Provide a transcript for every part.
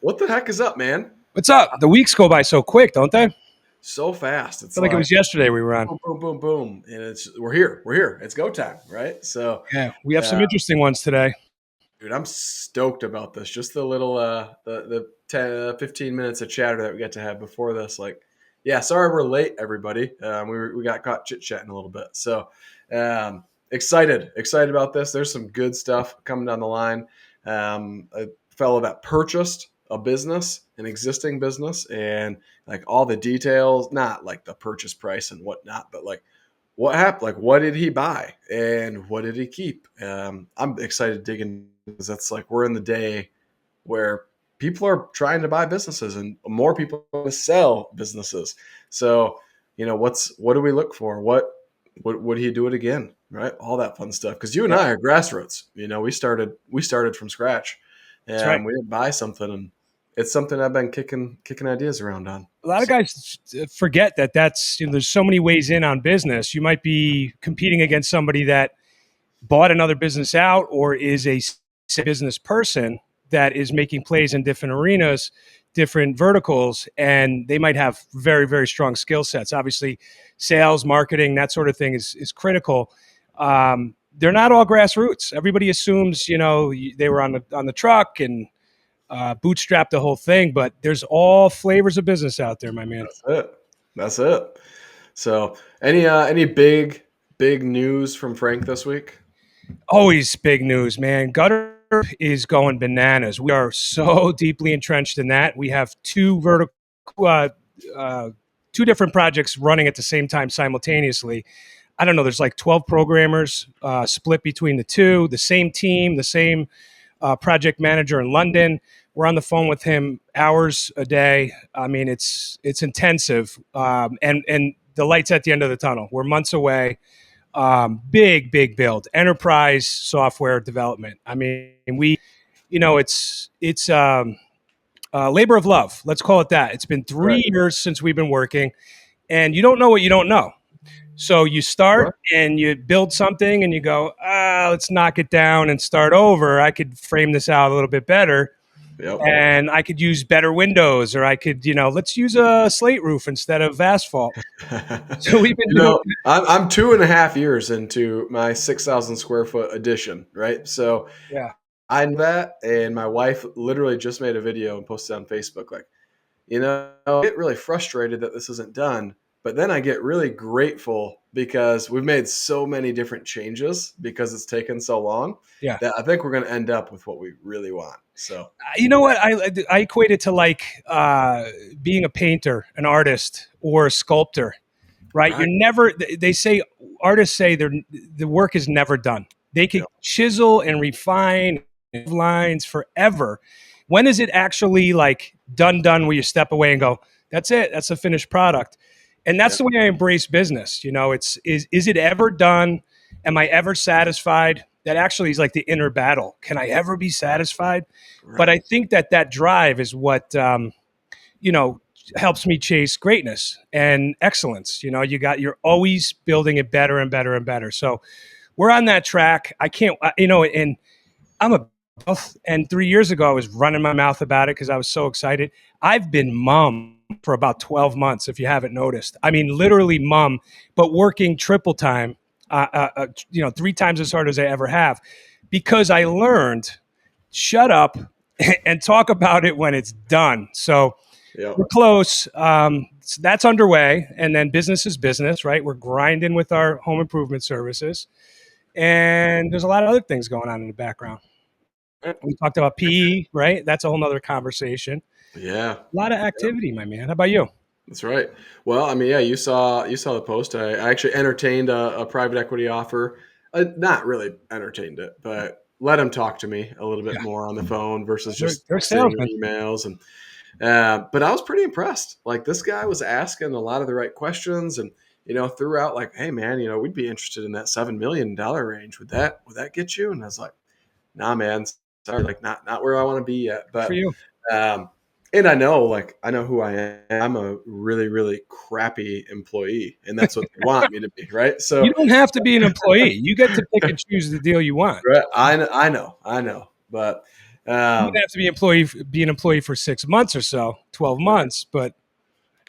What the heck is up, man? What's up? The weeks go by so quick, don't they? I So fast. It's feel like it like was yesterday we were on. boom, boom, boom, boom, and we're here. We're here. It's go time, right? So, Yeah, we have uh, some interesting ones today. dude, I'm stoked about this. Just the little the 10, 15 minutes of chatter that we get to have before this. Like, yeah, sorry we're late, everybody. We got caught chit chatting a little bit. So, excited about this. There's some good stuff coming down the line. A fellow that purchased a business, an existing business, and like all the details, not like the purchase price and whatnot, but like what happened, like what did he buy and what did he keep. I'm excited to dig in because that's like we're in the day where people are trying to buy businesses and more people want to sell businesses. So what do we look for, what would he do it again, right? All that fun stuff, because you and Yeah, I are grassroots. We started from scratch, that's right. and we didn't buy something, and it's something I've been kicking ideas around on. A lot of So guys forget that there's so many ways in on business. You might be competing against somebody that bought another business out or is a business person that is making plays in different arenas, different verticals, and they might have very, very strong skill sets. Obviously, sales, marketing, that sort of thing is critical. They're not all grassroots. Everybody assumes, they were on the truck and bootstrap the whole thing, but there's all flavors of business out there, my man. that's it. So any big news from Frank this week? Always big news, man. Gutter is going bananas. We are so deeply entrenched in that. We have uh, uh, two different projects running at the same time simultaneously. I don't know. There's like 12 programmers split between the two, the same team, the same project manager in London. We're on the phone with him hours a day. I mean, it's intensive, and the light's at the end of the tunnel. We're months away. Big build, enterprise software development. I mean, it's labor of love. Let's call it that. It's been Right. 3 years since we've been working, and you don't know what you don't know. So you start Right. and you build something, and you go, let's knock it down and start over. I could frame this out a little bit better. Yep. And I could use better windows, or I could, let's use a slate roof instead of asphalt. So we've been doing. I'm 2.5 years into my 6,000 square foot addition, right? So Yeah. I know that, and my wife literally just made a video and posted on Facebook, like, I get really frustrated that this isn't done, but then I get really grateful because we've made so many different changes because it's taken so long Yeah. that I think we're going to end up with what we really want. So, You know what? I equate it to like being a painter, an artist, or a sculptor, right? right. You're never. They say artists say the work is never done. They could Yep. chisel and refine lines forever. When is it actually like done? Where you step away and go, "That's it. That's a finished product." And that's Yep. the way I embrace business. It's is it ever done? Am I ever satisfied? That actually is like the inner battle. Can I ever be satisfied? But Right. I think that drive is what you know helps me chase greatness and excellence. You're always building it better and better and better. So we're on that track. I can't, and I'm a and 3 years ago I was running my mouth about it because I was so excited. I've been mum for about 12 months, if you haven't noticed. I mean, literally mum, but working triple time. 3 times as hard as I ever have, because I learned shut up and talk about it when it's done. So Yep. we're close. So that's underway. And then business is business, right? We're grinding with our home improvement services. And there's a lot of other things going on in the background. We talked about PE, right? That's a whole nother conversation. Yeah. A lot of activity, my man. How about you? That's right. Well, I mean, yeah, you saw the post. I actually entertained a private equity offer. Not really entertained it, but let him talk to me a little bit Yeah, more on the phone versus just they're texting or salesmen. emails. And but I was pretty impressed. Like, this guy was asking a lot of the right questions, and threw out like, "Hey, man, we'd be interested in that $7 million range. Would that get you?" And I was like, "Nah, man, sorry, like not where I want to be yet." Good for But you. um, and I know who I am. I'm a really, really crappy employee, and that's what they want me to be, right? You So, don't have to be an employee. You get to pick and choose the deal you want. right, I know, but You would have to be an employee for 6 months or so, 12 months,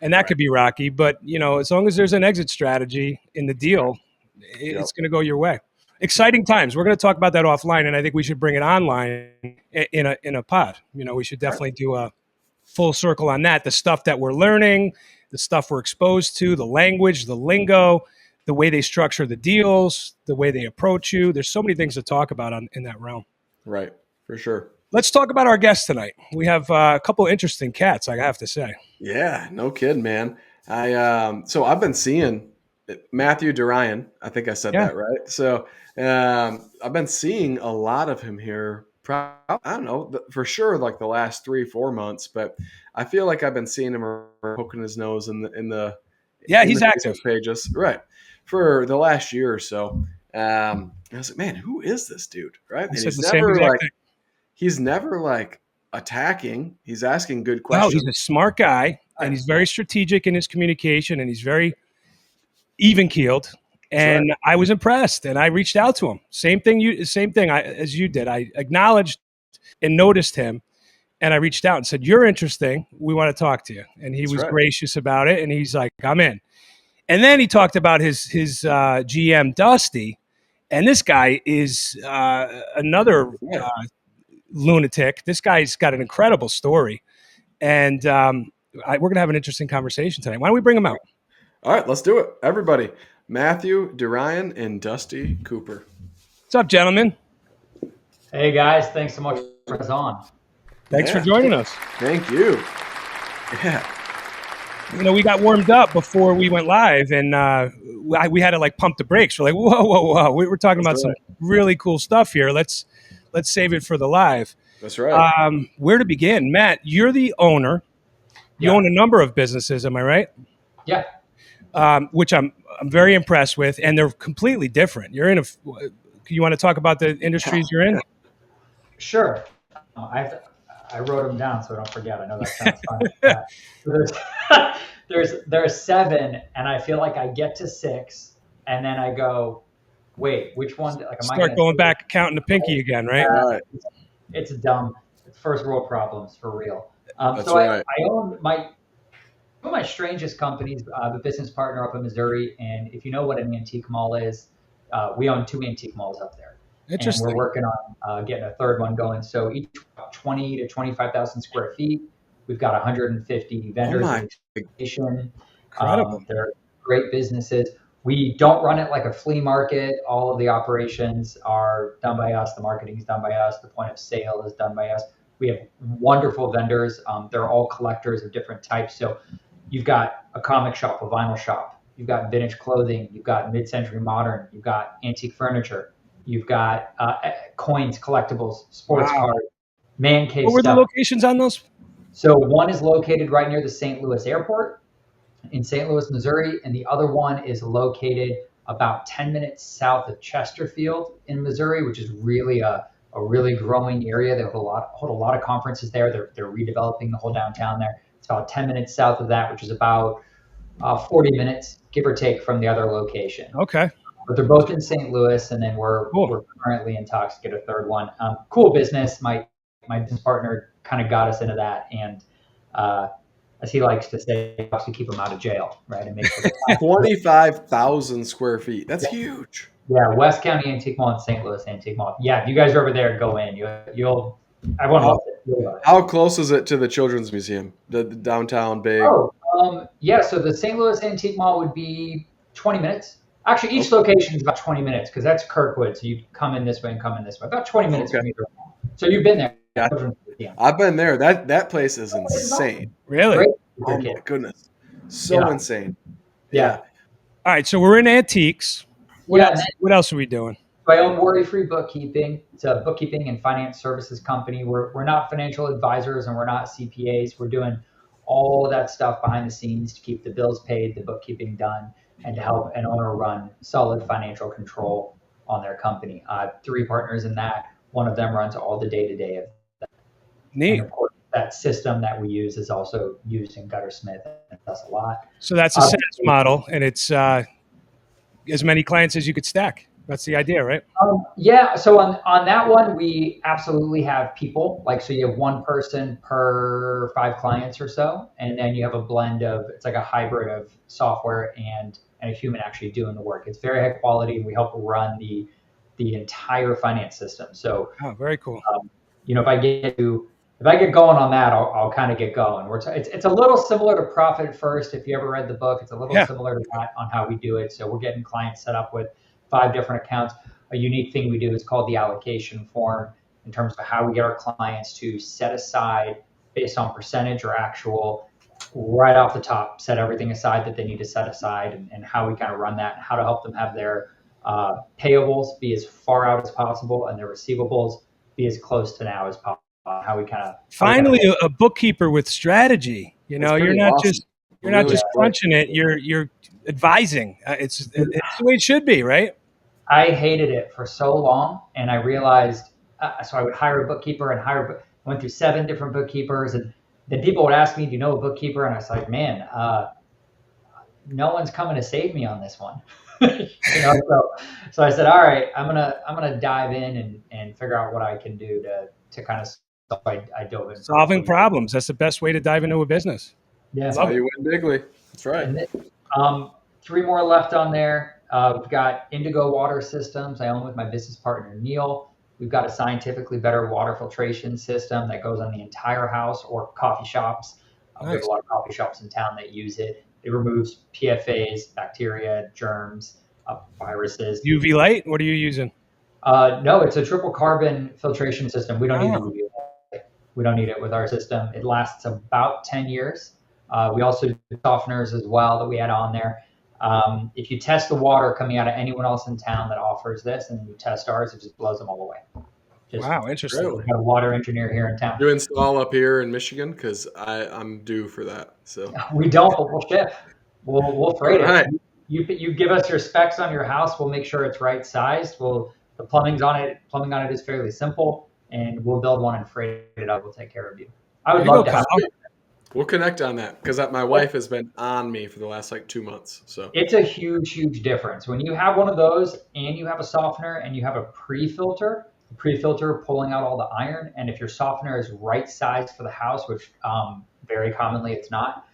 and that Right. could be rocky. But as long as there's an exit strategy in the deal, Yep. it's going to go your way. Exciting times. We're going to talk about that offline, and I think we should bring it online in a pod. We should Right. definitely do a full circle on that. The stuff that we're learning, the stuff we're exposed to, the language, the lingo, the way they structure the deals, the way they approach you. There's so many things to talk about in that realm. Right. For sure. Let's talk about our guest tonight. We have a couple of interesting cats, I have to say. Yeah, no kidding, man. So I've been seeing Matthew DeRyan. I think I said Yeah. that right. So I've been seeing a lot of him here. I don't know for sure, like the last 3-4 months, but I feel like I've been seeing him poking his nose Yeah, in he's the active. Facebook pages, right, for the last year or so. I was like, man, who is this dude, right? I And said the same exact thing. he's never like attacking. He's asking good No, questions. he's a smart guy, and he's very strategic in his communication, and he's very even keeled. That's right. And I was impressed, and I reached out to him. Same thing as you did. I acknowledged and noticed him, and I reached out and said, "You're interesting. We want to talk to you." And he That's was right. gracious about it, and he's like, "I'm in." And then he talked about his GM Dusty, and this guy is another Yeah. lunatic. This guy's got an incredible story, and we're gonna have an interesting conversation tonight. Why don't we bring him out? All right, let's do it. Everybody, Matthew DeRyan and Dusty Cooper. What's up, gentlemen? Hey guys, thanks so much for us on. Thanks for Yeah. joining us. Thank you. Yeah. We got warmed up before we went live, and we had to like pump the brakes. We're like, whoa! We're talking about some really cool stuff here. Let's save it for the live. That's right. Where to begin, Matt? You're the owner. You own a number of businesses. Am I right? Yeah. Which I'm very impressed with, and they're completely different. You're in a. You want to talk about the industries you're in? Sure. I wrote them down so I don't forget. I know that sounds fun. There's 7, and I feel like I get to 6, and then I go, wait, which one? Like, am I Start going back counting the pinky again, right? Right. It's dumb. First world problems for real. That's so right. I own one of my strangest companies, the business partner up in Missouri, and if you know what an antique mall is, we own 2 antique malls up there. Interesting. And we're working on getting a third one going. So each 20 to 25,000 square feet. We've got 150 vendors. Incredible. They're great businesses. We don't run it like a flea market. All of the operations are done by us. The marketing is done by us. The point of sale is done by us. We have wonderful vendors. They're all collectors of different types. So you've got a comic shop, a vinyl shop. You've got vintage clothing. You've got mid-century modern. You've got antique furniture. You've got coins, collectibles, sports cards, man cave What were stuff. the locations on those? So one is located right near the St. Louis airport in St. Louis, Missouri, and the other one is located about 10 minutes south of Chesterfield in Missouri, which is really a really growing area. They hold a lot of conferences there. They're redeveloping the whole downtown there. It's about 10 minutes south of that, which is about 40 minutes, give or take, from the other location. Okay. But they're both in St. Louis, and then we're currently in talks to get a third one. Cool business. My business partner kind of got us into that, and as he likes to say, he helps to keep them out of jail, right? And make sure 25,000 square feet. That's huge. Yeah, West County Antique Mall and St. Louis Antique Mall. Yeah, if you guys are over there, go in. You'll everyone loves it. How close is it to the Children's Museum, the downtown big? Yeah. So the St. Louis Antique Mall would be 20 minutes. Actually, each location is about 20 minutes because that's Kirkwood. So you come in this way and come in this way. About 20 minutes from either one. So you've been there. Yeah. I've been there. That place is insane. Really? Great. Oh my goodness. So insane. Yeah. All right, so we're in antiques. What else are we doing? So I own Worry Free Bookkeeping. It's a bookkeeping and finance services company. We're not financial advisors and we're not CPAs. We're doing all of that stuff behind the scenes to keep the bills paid, the bookkeeping done, and to help an owner run solid financial control on their company. 3 partners in that. One of them runs all the day-to-day of that. Neat. And of course, that system that we use is also used in Guttersmith and does a lot. So that's a SaaS model, and it's as many clients as you could stack. That's the idea, right? Yeah, so on that one, we absolutely have people. Like, so you have one person per 5 clients or so, and then you have a blend of, it's like a hybrid of software and a human actually doing the work. It's very high quality, and we help run the entire finance system. So Oh, very cool. if I get going on that, I'll kind of get going. It's a little similar to Profit First. If you ever read the book, it's a little Yeah. similar to that on how we do it. So we're getting clients set up with 5 different accounts. A unique thing we do is called the allocation form in terms of how we get our clients to set aside based on percentage or actual right off the top, set everything aside that they need to set aside and how we kind of run that and how to help them have their payables be as far out as possible and their receivables be as close to now as possible. How we kind of Finally a bookkeeper with strategy. You know, pretty awesome. you're not Really just crunching it. You're advising. It's the way it should be, right? I hated it for so long, and I realized so I would hire a bookkeeper and went through 7 different bookkeepers, and then people would ask me, "Do you know a bookkeeper?" And I was like, "Man, no one's coming to save me on this one." So I said, "All right, I'm gonna dive in and figure out what I can do to kind of I dove in Solving problems. That's the best way to dive into a business. Yeah. That's how you win bigly. That's right. And then, 3 more left on there. We've got Indigo Water Systems. I own with my business partner, Neil. We've got a scientifically better water filtration system that goes on the entire house or coffee shops. We have Nice. a lot of coffee shops in town that use it. It removes PFAs, bacteria, germs, viruses. UV light. What are you using? No, it's a triple carbon filtration system. We don't need Oh. to do it. We don't need it with our system. It lasts about 10 years. We also do softeners as well that we add on there. If you test the water coming out of anyone else in town that offers this, and then you test ours, it just blows them all away. Wow, interesting. Really? We got a water engineer here in town. Do you install up here in Michigan? Because I'm due for that. So We don't, but we'll ship. We'll freight All right. it. You give us your specs on your house. We'll make sure it's right sized. The plumbing on it is fairly simple, and we'll build one and freight it up. We'll take care of you. I would There you love go, to have Kyle. we'll connect on that because my wife has been on me for the last 2 months. So It's a huge difference. When you have one of those and you have a softener and you have a pre-filter, the pre-filter pulling out all the iron, and if your softener is right sized for the house, which very commonly it's not,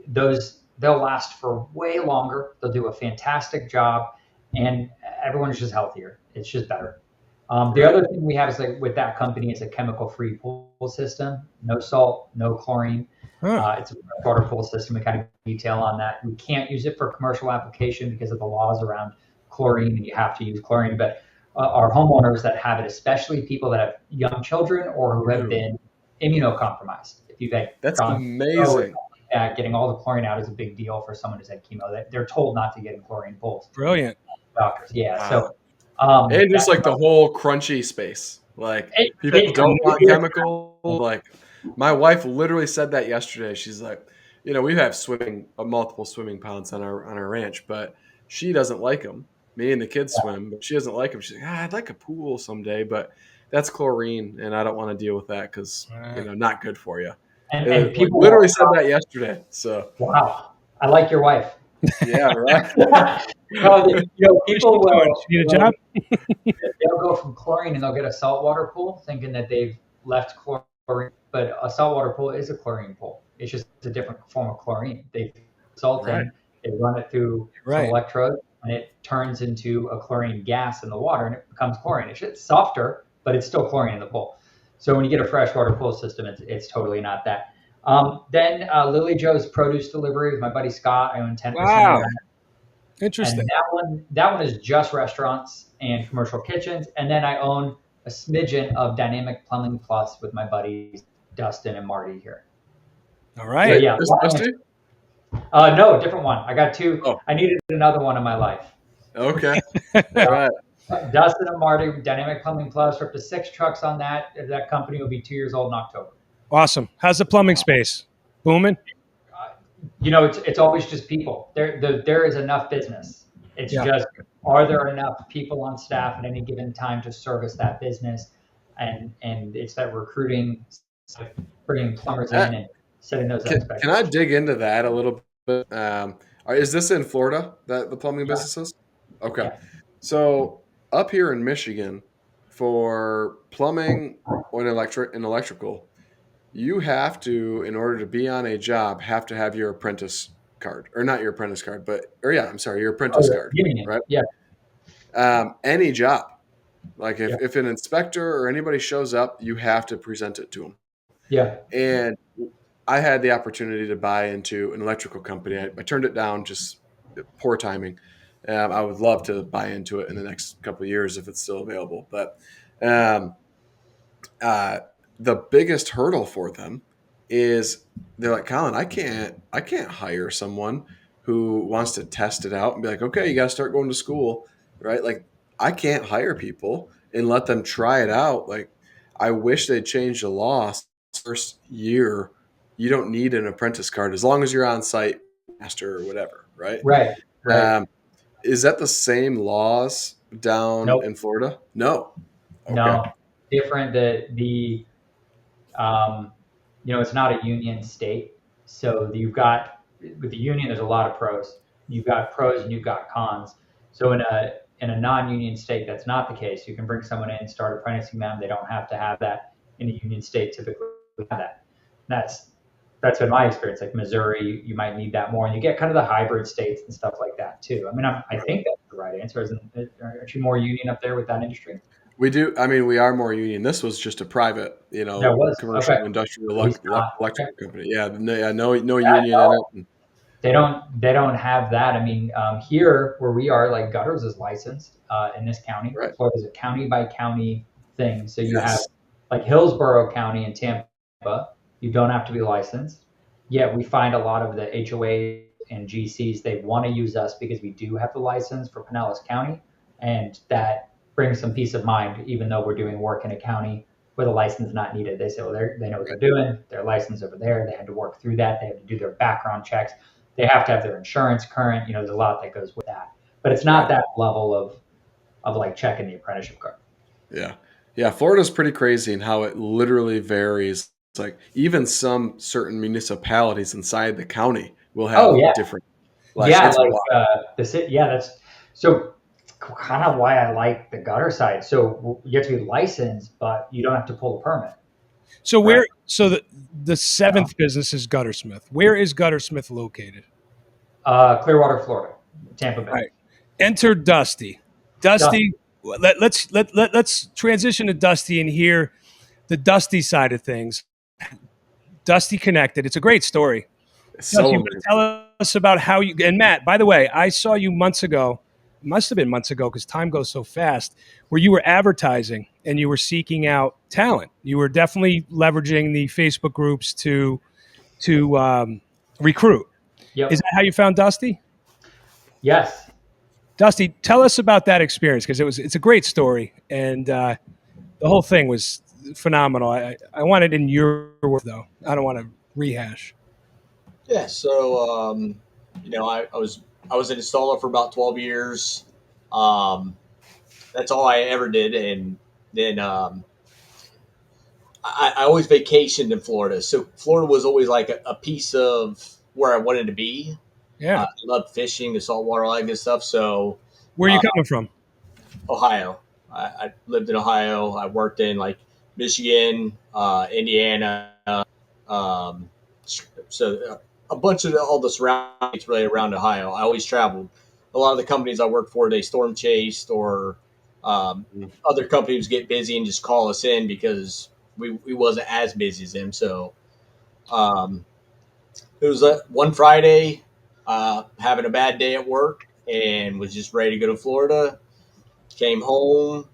they'll last for way longer. They'll do a fantastic job, and everyone's just healthier. It's just better. The other thing we have is like with that company is a chemical-free pool system. No salt, no chlorine. Huh. It's a water pool system. We kind of detail on that. We can't use it for commercial application because of the laws around chlorine, and you have to use chlorine. But our homeowners that have it, especially people that have young children or who have been immunocompromised. If you've had that's amazing. getting all the chlorine out is a big deal for someone who's had chemo. They're told not to get in chlorine pools. Brilliant. Doctors, yeah. Wow. So And just like the whole crunchy space. Like people don't want chemical. Like my wife literally said that yesterday. She's like, we have multiple swimming ponds on our ranch, but she doesn't like them. Me and the kids swim, but she doesn't like them. She's like, I'd like a pool someday, but that's chlorine, and I don't want to deal with that because not good for you. And people literally said that yesterday. So wow, I like your wife. Yeah, right. People will. She need a job? They'll go from chlorine and they'll get a saltwater pool, thinking that they've left chlorine. But a saltwater pool is a chlorine pool. It's just a different form of chlorine. They salt in, they run it through some electrodes, and it turns into a chlorine gas in the water, and it becomes chlorine. It's softer, but it's still chlorine in the pool. So when you get a freshwater pool system, it's totally not that. Then Lily Joe's produce delivery with my buddy Scott. I own 10% of that. Interesting. And that one is just restaurants and commercial kitchens. And then I own a smidgen of Dynamic Plumbing Plus with my buddies Dustin and Marty here. All right. So, yeah. Dusty? No, different one. I got 2. Oh. I needed another one in my life. Okay. All right. Dustin and Marty, Dynamic Plumbing Plus. We're up to 6 trucks on that. That company will be 2 years old in October. Awesome. How's the plumbing space? Booming? It's always just people. There is enough business. It's just, are there enough people on staff at any given time to service that business? And it's that recruiting, bringing plumbers in and setting those expectations. Can I dig into that a little bit? Is this in Florida, that the plumbing businesses? Okay. Yeah. So up here in Michigan for plumbing or electrical, you have to, in order to be on a job, have to have your apprentice card, or not your apprentice card, your apprentice Oh, card, union. right? Yeah. Any job, like Yeah. if an inspector or anybody shows up, you have to present it to them. Yeah. And I had the opportunity to buy into an electrical company. I turned it down, just poor timing. I would love to buy into it in the next couple of years if it's still available. But um, uh, the biggest hurdle for them is they're like, Colin, I can't hire someone who wants to test it out and be like, okay, you got to start going to school, right? Like, I can't hire people and let them try it out. Like, I wish they'd change the law. First year, you don't need an apprentice card as long as you're on site, master or whatever, right? Right. Right. Um, is that the same laws down Nope. in Florida? No. Okay. No. Different. Um, it's not a union state. So you've got, with the union, there's a lot of pros. You've got pros and you've got cons. So in a non-union state, that's not the case. You can bring someone in, start apprenticing them. They don't have to have that. In a union state, typically have that. That's been my experience. Like Missouri, you might need that more, and you get kind of the hybrid states and stuff like that too. I mean, I think that's the right answer. Aren't you more union up there with that industry? We do. I mean, we are more union. This was just a private, That was commercial okay. industrial He's not okay. electrical company. Yeah, no Yeah, union in no, it. they don't have that. I mean, here where we are, like gutters is licensed in this county. Right. Florida's a county by county thing. So you have Yes. like Hillsborough County and Tampa. You don't have to be licensed. Yet we find a lot of the HOA and GCs, they want to use us because we do have the license for Pinellas County, and that brings some peace of mind. Even though we're doing work in a county where the license is not needed, they say, well, they know what they're doing. They're licensed over there. They had to work through that. They have to do their background checks. They have to have their insurance current. There's a lot that goes with that, but it's not that level of like checking the apprenticeship card. Yeah. Yeah. Florida's pretty crazy in how it literally varies. It's like even some certain municipalities inside the county will Oh have yeah, different. yeah, It's like wild. the city. Yeah, that's so kind of why I like the gutter side. So you have to be licensed, but you don't have to pull a permit. So Right. the seventh business is Guttersmith. Where is Guttersmith located? Clearwater, Florida, Tampa Bay. All right. Enter Dusty. Dusty, let's transition to Dusty and hear the Dusty side of things. Dusty Connected. It's a great story. It's Dusty, so you want to tell us about how you, and Matt, by the way, I saw you months ago, must have been months ago because time goes so fast, where you were advertising and you were seeking out talent. You were definitely leveraging the Facebook groups to recruit. Yep. Is that how you found Dusty? Yes. Dusty, tell us about that experience because it's a great story and the whole thing was phenomenal. I want it in your words though. I don't want to rehash. Yeah, so I was an installer for about 12 years. Um, that's all I ever did, and then I always vacationed in Florida. So Florida was always like a piece of where I wanted to be. Yeah. I loved fishing, the saltwater, all that good stuff. So Where are you coming from? Ohio, I lived in Ohio. I worked in like Michigan, Indiana. Um, so a bunch of all the surrounding states really around Ohio. I always traveled. A lot of the companies I worked for, they storm chased, or other companies get busy and just call us in because we wasn't as busy as them. So um, it was one Friday, having a bad day at work and was just ready to go to Florida. Came home,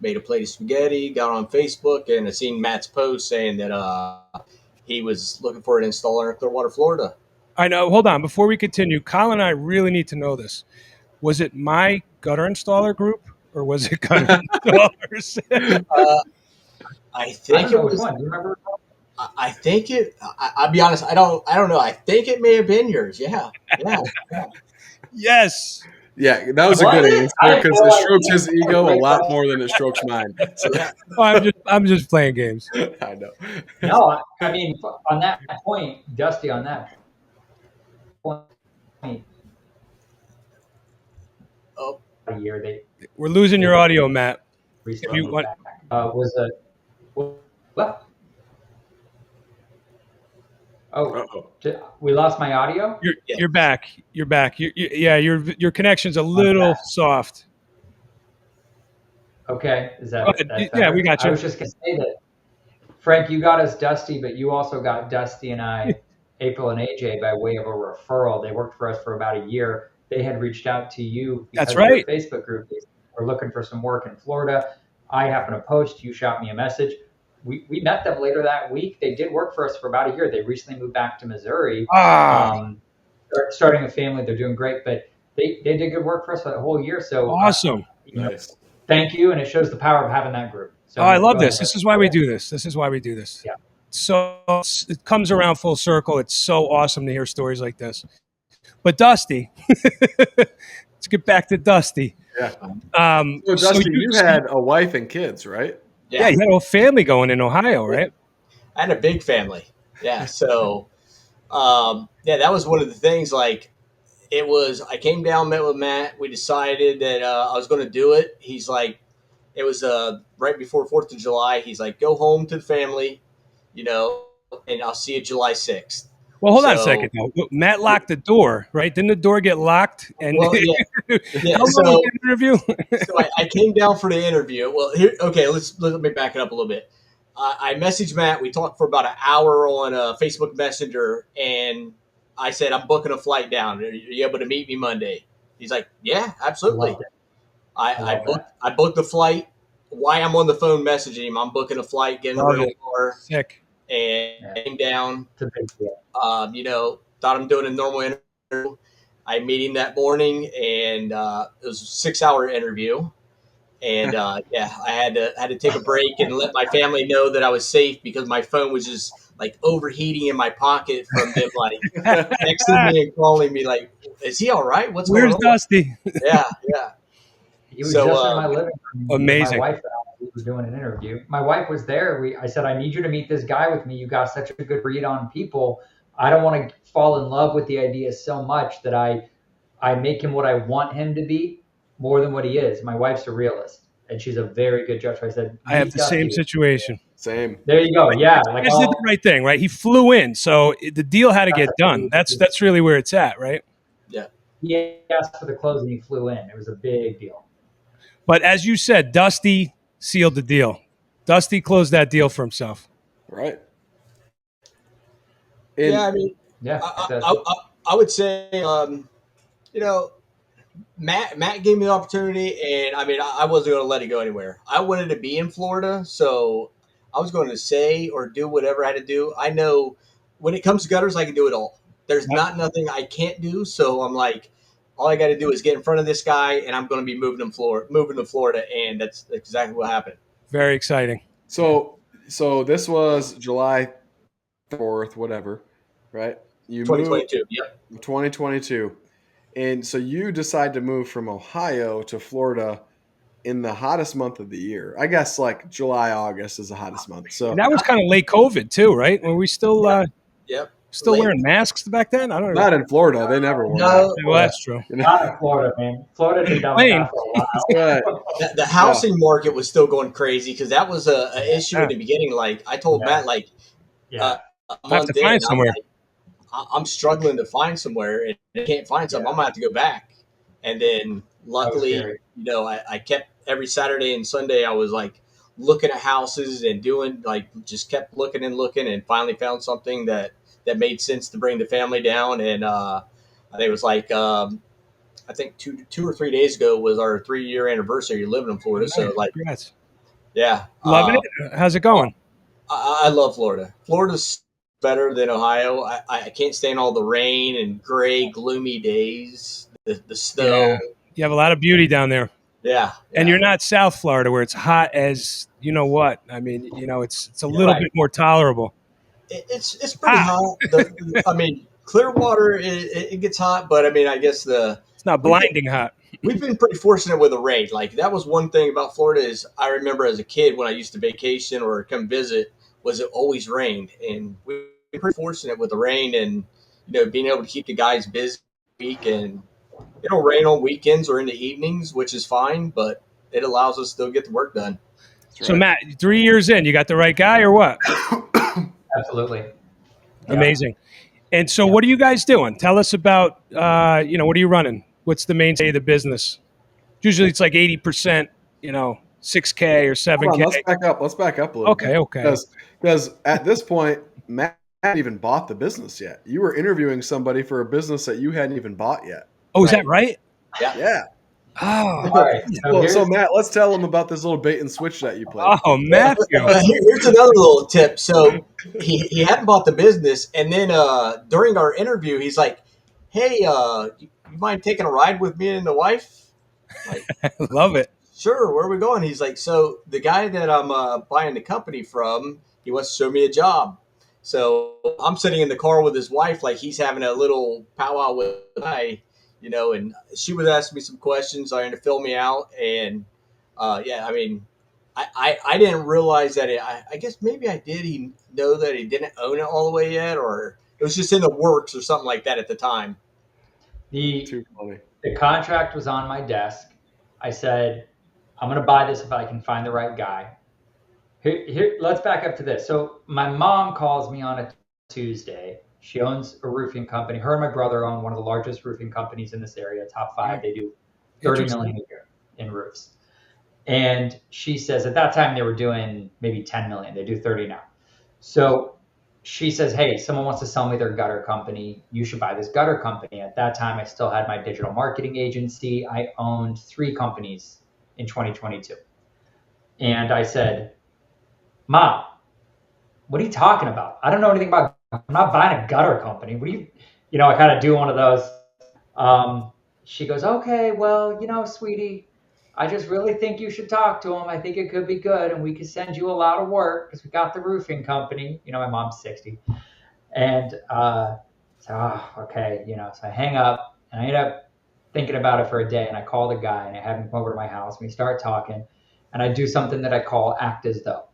made a plate of spaghetti, got on Facebook, and I seen Matt's post saying that he was looking for an installer in Clearwater, Florida. I know. Hold on. Before we continue, Colin and I really need to know this. Was it my gutter installer group or was it gutter installers? I I think don't it know which was. one. Do you remember? I think it. I'll be honest. I don't know. I think it may have been yours. Yeah. Yes. Yeah, that was a Was good it? answer I have because no it idea. strokes his ego a Great lot question. more than it strokes mine. So Yeah. Oh, I'm just playing games. I know. No, I mean, on that point, Dusty, on that point, Oh, a year. They We're losing your audio, Matt. recently You moved want? back. Was a what? Oh, Uh-oh. we lost my audio. You're back. You're back. Yeah, your connection's a little soft. Okay, is Go that's ahead. Yeah, we better? got I you. was just gonna say that, Frank, you got us Dusty, but you also got Dusty and I, April and AJ, by way of a referral. They worked for us for about a year. They had reached out to you That's because of your right. Facebook group. They were looking for some work in Florida. I happened to post. You shot me a message. We met them later that week. They did work for us for about a year. They recently moved back to Missouri, Ah, starting a family. They're doing great, but they did good work for us for the whole year. So, awesome. Nice. thank you, and it shows the power of having that group. So Oh, I love go ahead. this. This is why we do this. This is why we do this. Yeah. So it comes around full circle. It's so awesome to hear stories like this. But Dusty, let's get back to Dusty. Yeah. So Dusty, you had a wife and kids, right? yeah, you had a whole family going in Ohio, right? I had a big family. Yeah. So, that was one of the things. Like, I came down, met with Matt. We decided that I was going to do it. He's like, it was right before 4th of July. He's like, go home to the family, and I'll see you July 6th. Well, hold on a So- second, though. Matt locked the door, right? Didn't the door get locked? And Well, yeah. Yeah, how long was the interview? So I came down for the interview. Well, let me back it up a little bit. I messaged Matt. We talked for about an hour on Facebook Messenger, and I said, I'm booking a flight down. Are you able to meet me Monday? He's like, yeah, absolutely. I booked the flight. Why I'm on the phone messaging him, I'm booking a flight, getting a rental car, Sick. and came down. It's a big deal. Thought I'm doing a normal interview. I meet him that morning, and it was a 6-hour interview. And I had to take a break and let my family know that I was safe because my phone was just like overheating in my pocket from them like texting me and calling me like, "Is he all right? What's Where's going on?" Dusty? Yeah. He was just in my living room. Amazing. My wife and I, we were doing an interview. My wife was there. I said, I need you to meet this guy with me. You got such a good read on people. I don't want to fall in love with the idea so much that I make him what I want him to be more than what he is. My wife's a realist, and she's a very good judge. So I said, I have the same situation. Same. There you go. Yeah, like did the right thing, right? He flew in, so the deal had to get done. That's really where it's at, right? Yeah. He asked for the clothes and he flew in. It was a big deal. But as you said, Dusty sealed the deal. Dusty closed that deal for himself. Right. I mean, yeah, I would say, Matt gave me the opportunity, and I mean, I wasn't going to let it go anywhere. I wanted to be in Florida, so I was going to say or do whatever I had to do. I know when it comes to gutters, I can do it all. There's nothing I can't do, so I'm like, all I got to do is get in front of this guy, and I'm going to be moving to Florida, and that's exactly what happened. Very exciting. So this was July 4th, whatever, right? You 2022. moved, Yep. 2022. And so you decide to move from Ohio to Florida in the hottest month of the year. I guess like July, August is the hottest month. So And that was kind of late COVID too, right? Were we still still Late. wearing masks back then? I don't know. not in Florida. They never wore No. Well, that's true. not in Florida, man. Florida's been down the path for a while. Right. The housing market was still going crazy because that was a issue in the beginning. Like I told Matt, like Yeah. a I have month to find in, somewhere. I'm struggling to find somewhere and I can't find something. I'm gonna have to go back. And then luckily, scary. I kept every Saturday and Sunday. I was like looking at houses and doing just kept looking and finally found something that made sense to bring the family down. And I think it was like I think 2 or 3 days ago was our 3-year anniversary living in Florida. So like, Congrats. yeah, Loving it. How's it going? I love Florida. Florida's better than Ohio. I can't stand all the rain and gray, gloomy days. The snow. Yeah. You have a lot of beauty down there. Yeah. And you're not South Florida where it's hot as you know what. I mean, it's a little bit more tolerable. It's pretty hot. I mean, Clearwater it gets hot, but I mean, I guess it's not blinding hot. We've been pretty fortunate with the rain. Like that was one thing about Florida is I remember as a kid when I used to vacation or come visit was it always rained, and we were pretty fortunate with the rain and being able to keep the guys busy week and It'll rain on weekends or in the evenings, which is fine, but it allows us to still get the work done. That's So right. Matt, 3 years in, you got the right guy or what? Absolutely. Yeah. Amazing. And so, Yeah. what are you guys doing? Tell us about, what are you running? What's the mainstay of the business? Usually, it's like 80%, 6K or Hold on, 7K. let's back up a little Okay, bit okay. because at this point, Matt hadn't even bought the business yet. You were interviewing somebody for a business that you hadn't even bought yet. Oh, is that right? Yeah. Yeah. Oh, All right. So Matt, let's tell them about this little bait and switch that you played. oh, Matthew. Here's another little tip. So he hadn't bought the business, and then during our interview, he's like, "Hey, you mind taking a ride with me and the wife?" Like, Love it. sure. Where are we going? He's like, "So the guy that I'm buying the company from, he wants to show me a job." So I'm sitting in the car with his wife, like he's having a little powwow with I, and she was asking me some questions, trying to fill me out, and yeah, I mean, I didn't realize that I guess maybe I did. He know that he didn't own it all the way yet, or it was just in the works or something like that at the time. The Too funny. the contract was on my desk. I said, I'm going to buy this if I can find the right guy. Here, let's back up to this. So my mom calls me on a Tuesday. She owns a roofing company. Her and my brother own one of the largest roofing companies in this area, top 5. They do 30 million a year in roofs. And she says at that time they were doing maybe 10 million. They do 30 now. So she says, hey, someone wants to sell me their gutter company. You should buy this gutter company. At that time, I still had my digital marketing agency. I owned 3 companies in 2022. And I said, Mom, what are you talking about? I don't know anything about, I'm not buying a gutter company. What do you, I kind of do one of those. She goes, okay, well, sweetie, I just really think you should talk to him. I think it could be good, and we could send you a lot of work because we got the roofing company. My mom's 60. And okay, so I hang up, and I end up thinking about it for a day, and I call the guy, and I have him come over to my house, and we start talking, and I do something that I call act as though,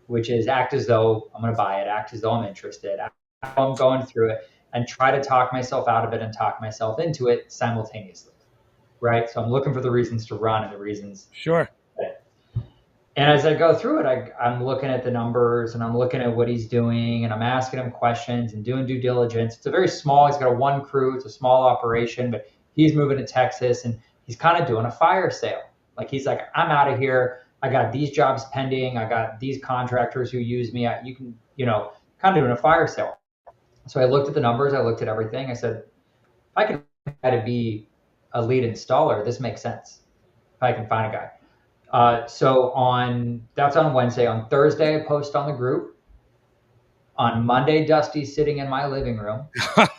which is act as though I'm going to buy it, act as though I'm interested, act as though I'm going through it, and try to talk myself out of it and talk myself into it simultaneously, right? So I'm looking for the reasons to run and the reasons. Sure. And as I go through it, I'm looking at the numbers and I'm looking at what he's doing and I'm asking him questions and doing due diligence. It's a very small, he's got a 1 crew. It's a small operation, but he's moving to Texas and he's kind of doing a fire sale. Like he's like, I'm out of here. I got these jobs pending. I got these contractors who use me. You can, kind of doing a fire sale. So I looked at the numbers. I looked at everything. I said, if I can try to be a lead installer, this makes sense. If I can find a guy. So that's on Wednesday. On Thursday, I post on the group. On Monday, Dusty's sitting in my living room.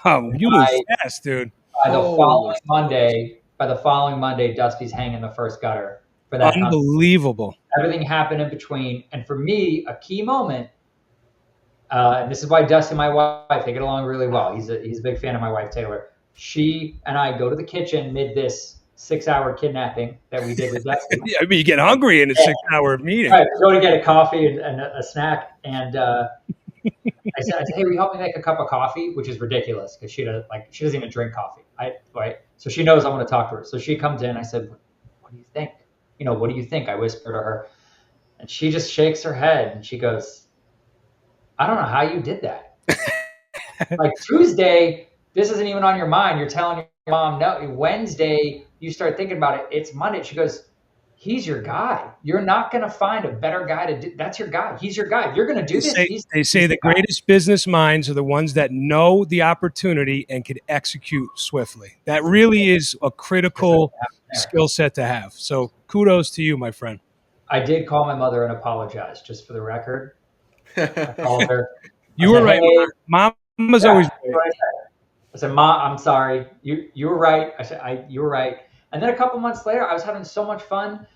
You move fast, dude. By the following Monday, Dusty's hanging the first gutter for that. Unbelievable. Everything happened in between. And for me, a key moment, and this is why Dusty and my wife, they get along really well. He's a big fan of my wife, Taylor. She and I go to the kitchen mid this 6-hour kidnapping that we did with Dusty. I mean, you get hungry in a 6-hour meeting. Right, go to get a coffee and a snack. And I said, hey, will you help me make a cup of coffee? Which is ridiculous because she doesn't even drink coffee. Right. So she knows I'm going to talk to her. So she comes in. I said, what do you think? What do you think? I whisper to her. And she just shakes her head and she goes, I don't know how you did that. Like Tuesday, this isn't even on your mind. You're telling your mom, no. Wednesday, you start thinking about it. It's Monday. She goes, he's your guy. You're not going to find a better guy to do. That's your guy. He's your guy. If you're going to do this. They say the greatest business minds are the ones that know the opportunity and can execute swiftly. That really is a critical skill set to have. So kudos to you, my friend. I did call my mother and apologize, just for the record. I called her. You were right. Hey, Mama's always right. I said, Mom, I'm sorry. You were right. I said, you were right. And then a couple months later, I was having so much fun,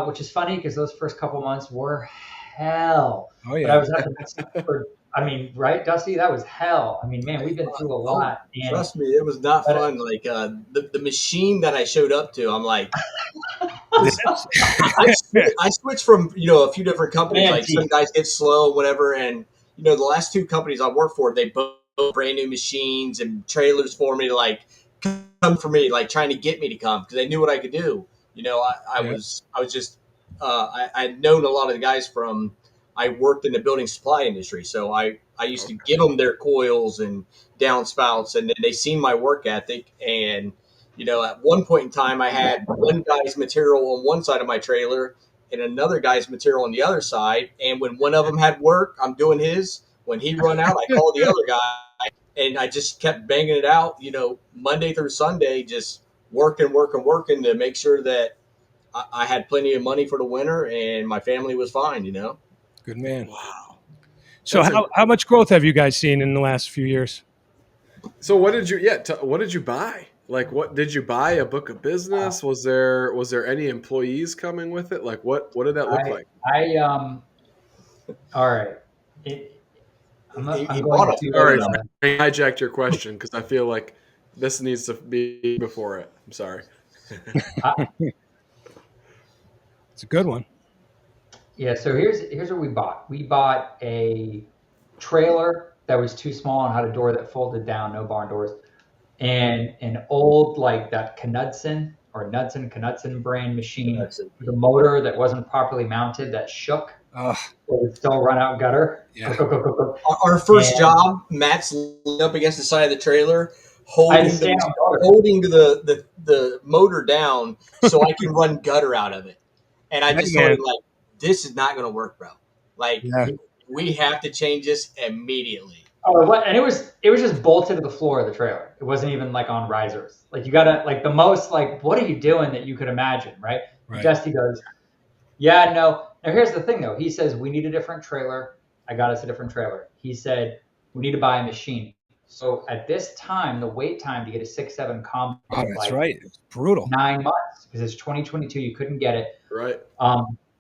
which is funny because those first couple months were hell. Oh, yeah. But I was right, Dusty? That was hell. I mean, man, we've been through a lot. And trust me, it was not fun. Like the machine that I showed up to, I'm like, I switched from, a few different companies. Like some guys get slow, whatever. And, the last 2 companies I worked for, they both brand new machines and trailers for me to come for me, like trying to get me to come because they knew what I could do. I Yeah. was just I had known a lot of the guys from. I worked in the building supply industry, so I used to give them their coils and downspouts, and then they seen my work ethic. And at one point in time, I had one guy's material on one side of my trailer and another guy's material on the other side. And when one of them had work, I'm doing his. When he run out, I call the other guy, and I just kept banging it out. Monday through Sunday, just working to make sure that I had plenty of money for the winter and my family was fine. Good man. Wow. So how much growth have you guys seen in the last few years? So what did you what did you buy? Like, what did you buy? A book of business? Was there any employees coming with it? Like, what did that look like? All right. I'm He going bought to. Sorry, I hijacked your question because I feel like this needs to be before it. I'm sorry. It's a good one. Yeah. So here's what we bought. We bought a trailer that was too small and had a door that folded down, no barn doors, and an old like that Knudsen brand machine with a motor that wasn't properly mounted that shook. Ugh. It would still run out gutter. Yeah. Our first job, Matt's leaning up against the side of the trailer, holding the motor down so I can run gutter out of it. And I just told him, like, this is not going to work, bro. Like, we have to change this immediately. Oh, and it was just bolted to the floor of the trailer. It wasn't even like on risers. Like, you gotta, like, the most, like, what are you doing that you could imagine, right? Dusty goes, yeah, no. Now here's the thing though. He says we need a different trailer. I got us a different trailer. He said we need to buy a machine. So at this time, the wait time to get a 6.7 combo was that's right. It's brutal. 9 months because it's 2022. You couldn't get it. Right.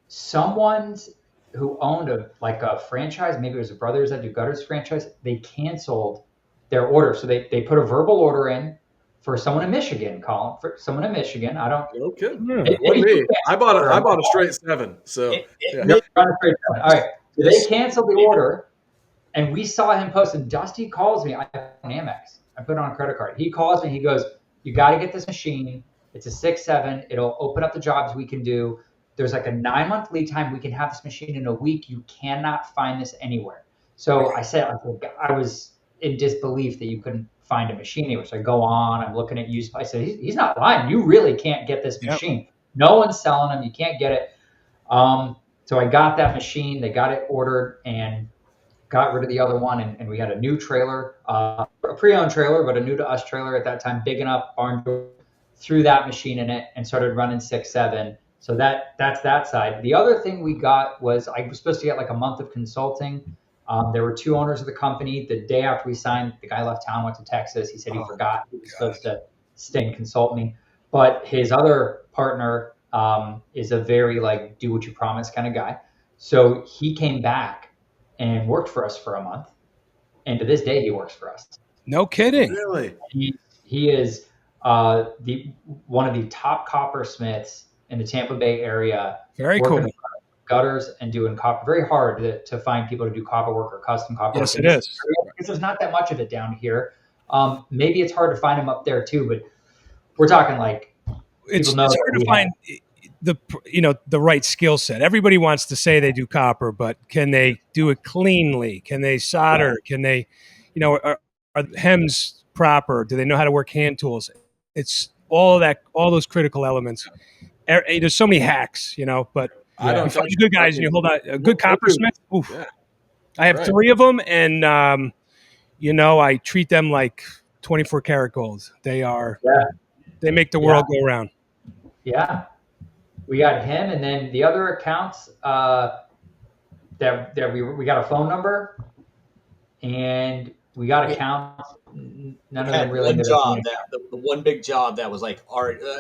Someone's who owned a franchise, maybe it was a Brothers That Do Gutters franchise, they canceled their order. So they put a verbal order in for someone in Michigan, Colin. For someone in Michigan. I don't. No kidding. Me. I bought a straight 7. So All right. So they canceled the order, and we saw him post. And Dusty calls me. I put on Amex. I put it on a credit card. He calls me. He goes, "You got to get this machine. It's a 6.7. It'll open up the jobs we can do. There's like a 9-month lead time. We can have this machine in a week. You cannot find this anywhere." So I was in disbelief that you couldn't find a machine anywhere. So I go on. I'm looking at used. I said, he's not lying. You really can't get this machine. No one's selling them. You can't get it. So I got that machine. They got it ordered and got rid of the other one. And we had a new trailer, a pre-owned trailer, but a new to us trailer at that time, big enough, barn door, threw that machine in it and started running 6.7. So that's that side. The other thing we got was I was supposed to get like a month of consulting. There were 2 owners of the company. The day after we signed, the guy left town, went to Texas. He said he forgot. He was supposed to stay and consult me. But his other partner is a very like do what you promise kind of guy. So he came back and worked for us for a month. And to this day, he works for us. No kidding. Really? He is one of the top coppersmiths in the Tampa Bay area. Very cool. Gutters and doing copper. Very hard to find people to do copper work or custom copper work. Yes, it is. Because there's not that much of it down here. Maybe it's hard to find them up there too, but we're talking like it's hard to find the right skill set. Everybody wants to say they do copper, but can they do it cleanly? Can they solder? Can they, are hems proper? Do they know how to work hand tools? It's all those critical elements. There's so many hacks, but I don't find good guys and you hold out a good coppersmith. Oof. Yeah. I have 3 of them, and I treat them like 24 karat gold. They they make the world go around. Yeah, we got him, and then the other accounts that we got a phone number, and we got accounts. None of them really. One job the one big job that was like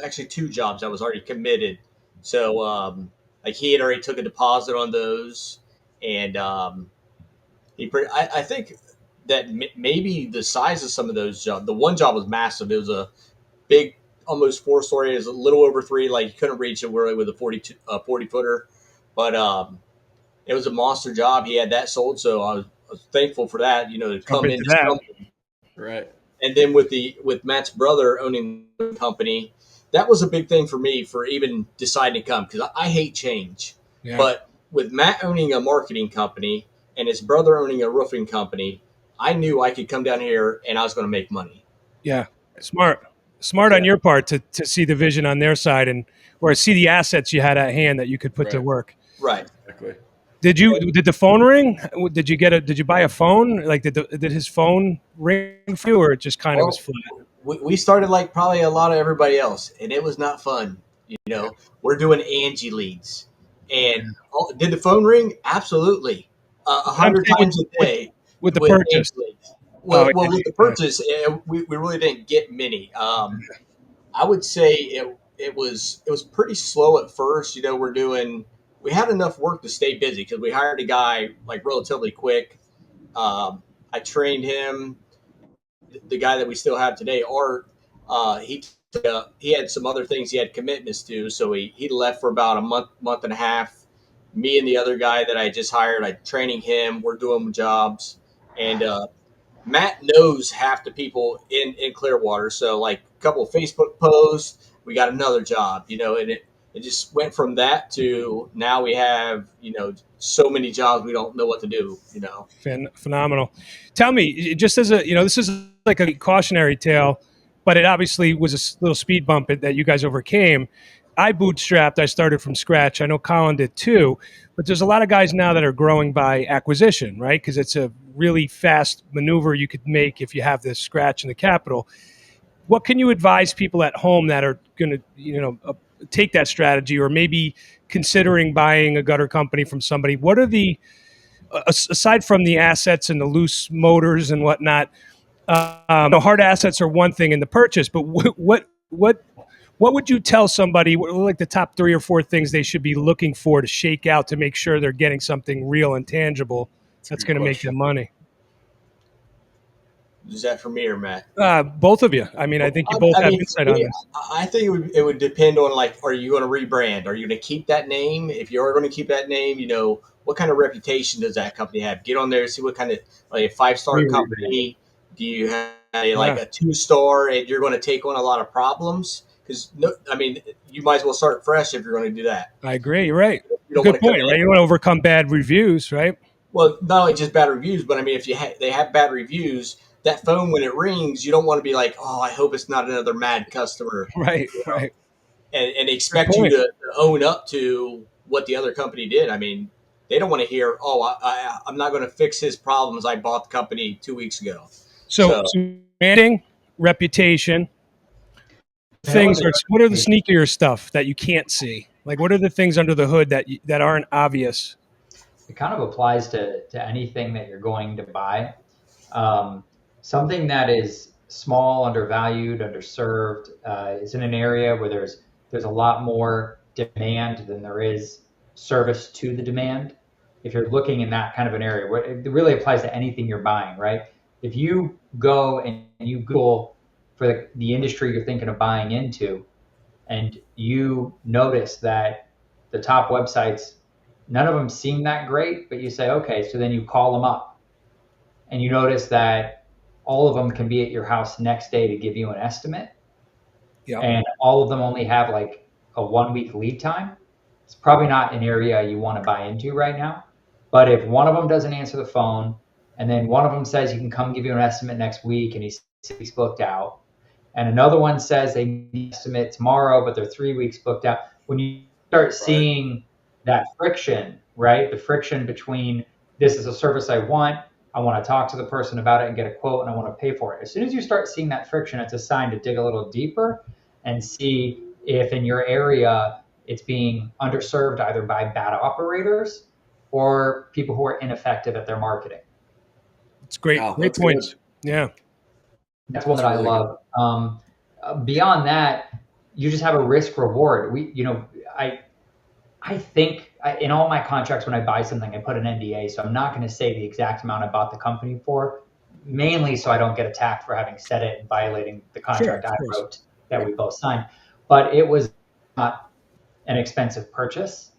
actually 2 jobs that was already committed. So like he had already took a deposit on those, and I think that maybe the size of some of those jobs. The one job was massive. It was a big, almost 4-story. It was a little over 3. Like you couldn't reach it really with a 40 footer, but it was a monster job. He had that sold, so I was thankful for that. To come into right. And then with Matt's brother owning the company, that was a big thing for me for even deciding to come because I hate change. Yeah. But with Matt owning a marketing company and his brother owning a roofing company, I knew I could come down here and I was going to make money. Yeah. Smart on your part to see the vision on their side and or see the assets you had at hand that you could put to Right. work. Right. Exactly. Did the phone ring? Did you buy a phone? Like did his phone ring for you, or it just kind of was Well, flat? we started like probably a lot of everybody else, and it was not fun. We're doing Angie leads, and did the phone ring? Absolutely, a I'm hundred saying times a day with the with purchase. Angie leads. Oh, Well, yeah, with the yeah. purchase, we really didn't get many. I would say it was pretty slow at first. We had enough work to stay busy because we hired a guy like relatively quick. Um, I trained him, the guy that we still have today, Art. He had some other things he had commitments to, so he left for about a month and a half. Me and the other guy that I just hired, I training him. We're doing jobs, and Matt knows half the people in Clearwater. So like a couple of Facebook posts, we got another job, and it just went from that to now we have so many jobs we don't know what to do. Phenomenal. Tell me, just as this is like a cautionary tale, but it obviously was a little speed bump that you guys overcame. I bootstrapped. I started from scratch. I know Colin did too, but there's a lot of guys now that are growing by acquisition, right? Because it's a really fast maneuver you could make if you have the scratch and the capital. What can you advise people at home that are going to, take that strategy, or maybe considering buying a gutter company from somebody? What are the aside from the assets and the loose motors and whatnot, the hard assets are one thing in the purchase, but what would you tell somebody? What are like the top 3 or 4 things they should be looking for to shake out to make sure they're getting something real and tangible That's a that's good going to make question. them money? Is that for me or Matt? Both of you. I mean, I think you both I have mean, for insight on me, this. I think it would depend on like, are you going to rebrand? Are you going to keep that name? If you are going to keep that name, what kind of reputation does that company have? Get on there, see what kind of like a 5-star Rebrand. company. Do you have like Yeah, a 2-star, and you're going to take on a lot of problems? Because no, I mean, you might as well start fresh if you're going to do that. I agree. You're right. You don't Good want to come point, in. right? You want to overcome bad reviews, right? Well, not only just bad reviews, but I mean, if they have bad reviews, that phone when it rings, you don't want to be like, oh, I hope it's not another mad customer. Right, right. And Good expect you point. to own up to what the other company did. I mean, they don't want to hear, oh, I'm not going to fix his problems. I bought the company 2 weeks ago. So, So, branding, reputation, Nailed things it. are what are the sneakier stuff that you can't see? Like what are the things under the hood that aren't obvious? It kind of applies to anything that you're going to buy. Um, Something that is small, undervalued, underserved is in an area where there's a lot more demand than there is service to the demand. If you're looking in that kind of an area, where it really applies to anything you're buying, right? If you go and you Google for the industry you're thinking of buying into, and you notice that the top websites, none of them seem that great, but you say, okay, so then you call them up and you notice that all of them can be at your house next day to give you an estimate, Yeah. and all of them only have like a 1 week lead time. It's probably not an area you want to buy into right now. But if one of them doesn't answer the phone, and then one of them says you can come give you an estimate next week, and he's booked out, and another one says they need an estimate tomorrow, but they're 3 weeks booked out. When you start Right. seeing that friction, right? The friction between this is a service I want to talk to the person about it and get a quote, and I want to pay for it. As soon as you start seeing that friction, it's a sign to dig a little deeper and see if in your area it's being underserved either by bad operators or people who are ineffective at their marketing. It's great. Wow, Great that's good. points. Yeah. That's one That's that I really good. love. Beyond that, you just have a risk reward. I I think in all my contracts when I buy something, I put an NDA, so I'm not going to say the exact amount I bought the company for, mainly so I don't get attacked for having said it and violating the Sure. contract Of I course. wrote that Right. we both signed. But it was not an expensive purchase.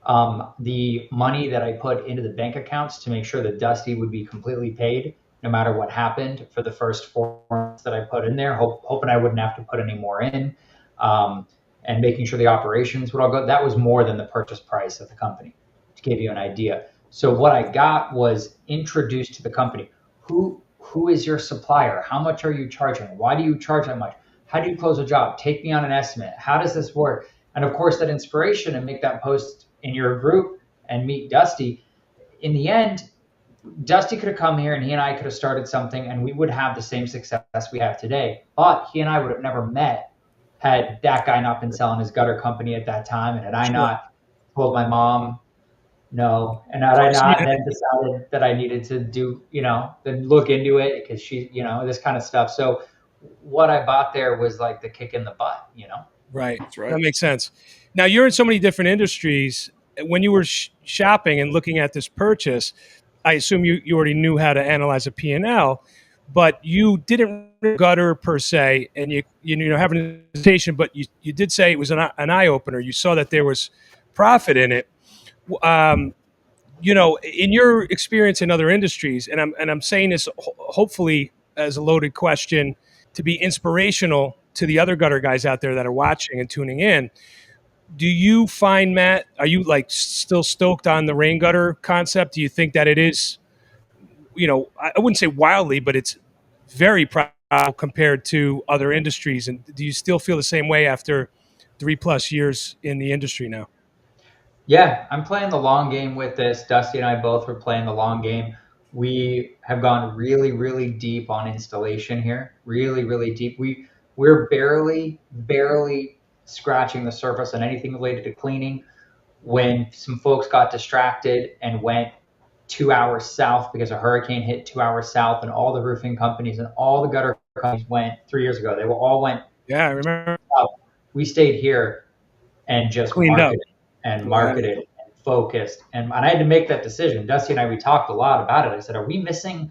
The money that I put into the bank accounts to make sure that Dusty would be completely paid, no matter what happened for the first 4 months that I put in there, hoping I wouldn't have to put any more in, and making sure the operations would all go. That was more than the purchase price of the company, to give you an idea. So what I got was introduced to the company. Who is your supplier? How much are you charging? Why do you charge that much? How do you close a job? Take me on an estimate. How does this work? And of course, that inspiration, and make that post in your group and meet Dusty. In the end, Dusty could have come here and he and I could have started something and we would have the same success we have today. But he and I would have never met had that guy not been selling his gutter company at that time, and had I not told my mom no, and had I not then decided that I needed to do, then look into it, because she, this kind of stuff. So what I bought there was like the kick in the butt. Right. That's right. That makes sense. Now, you're in so many different industries. When you were shopping and looking at this purchase, I assume you already knew how to analyze a P&L, but you didn't gutter per se, and you have an hesitation, but you did say it was an eye opener. You saw that there was profit in it. In your experience in other industries, and I'm saying this hopefully as a loaded question to be inspirational to the other gutter guys out there that are watching and tuning in. Do you find, Matt, are you like still stoked on the rain gutter concept? Do you think that it is, I wouldn't say wildly, but it's very profitable compared to other industries? And do you still feel the same way after 3+ years in the industry now? Yeah, I'm playing the long game with this. Dusty and I both are playing the long game. We have gone really, really deep on installation here. Really, really deep. We're barely scratching the surface on anything related to cleaning. When some folks got distracted and went 2 hours south because a hurricane hit 2 hours south, and all the roofing companies and all the gutter companies went 3 years ago. They all went. Yeah, I remember. South. We stayed here and just Cleaned up. marketed and focused. And I had to make that decision. Dusty and I, we talked a lot about it. I said, are we missing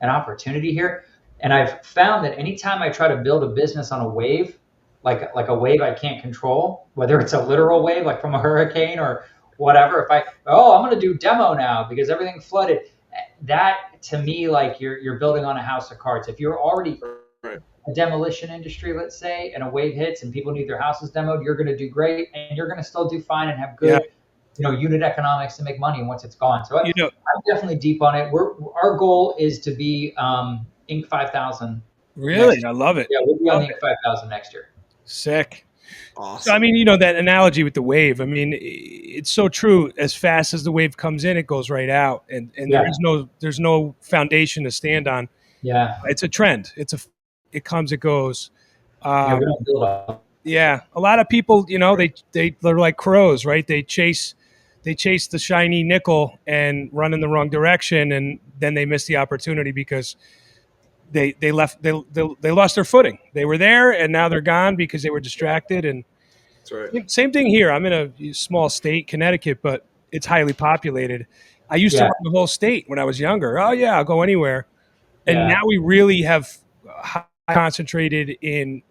an opportunity here? And I've found that anytime I try to build a business on a wave, like a wave I can't control, whether it's a literal wave, like from a hurricane or whatever, I'm going to do demo now because everything flooded. That to me, like you're building on a house of cards. If you're already a demolition industry, let's say, and a wave hits and people need their houses demoed, you're going to do great, and you're going to still do fine and have good, unit economics to make money once it's gone. So I'm definitely deep on it. Our goal is to be Inc. 5000. Really? I love it. Yeah, we'll be on the Inc. 5000 next year. Sick. Awesome. So, I mean, that analogy with the wave, I mean, it's so true. As fast as the wave comes in, it goes right out. And there's no foundation to stand on. Yeah. It's a trend. It comes, it goes. We don't build up. Yeah. A lot of people, they're like crows, right? They chase the shiny nickel and run in the wrong direction, and then they miss the opportunity because they lost their footing. They were there and now they're gone because they were distracted. And That's right. Same thing here. I'm in a small state, Connecticut, but it's highly populated. I used to run the whole state when I was younger. Oh yeah, I'll go anywhere. And now we really have concentrated in,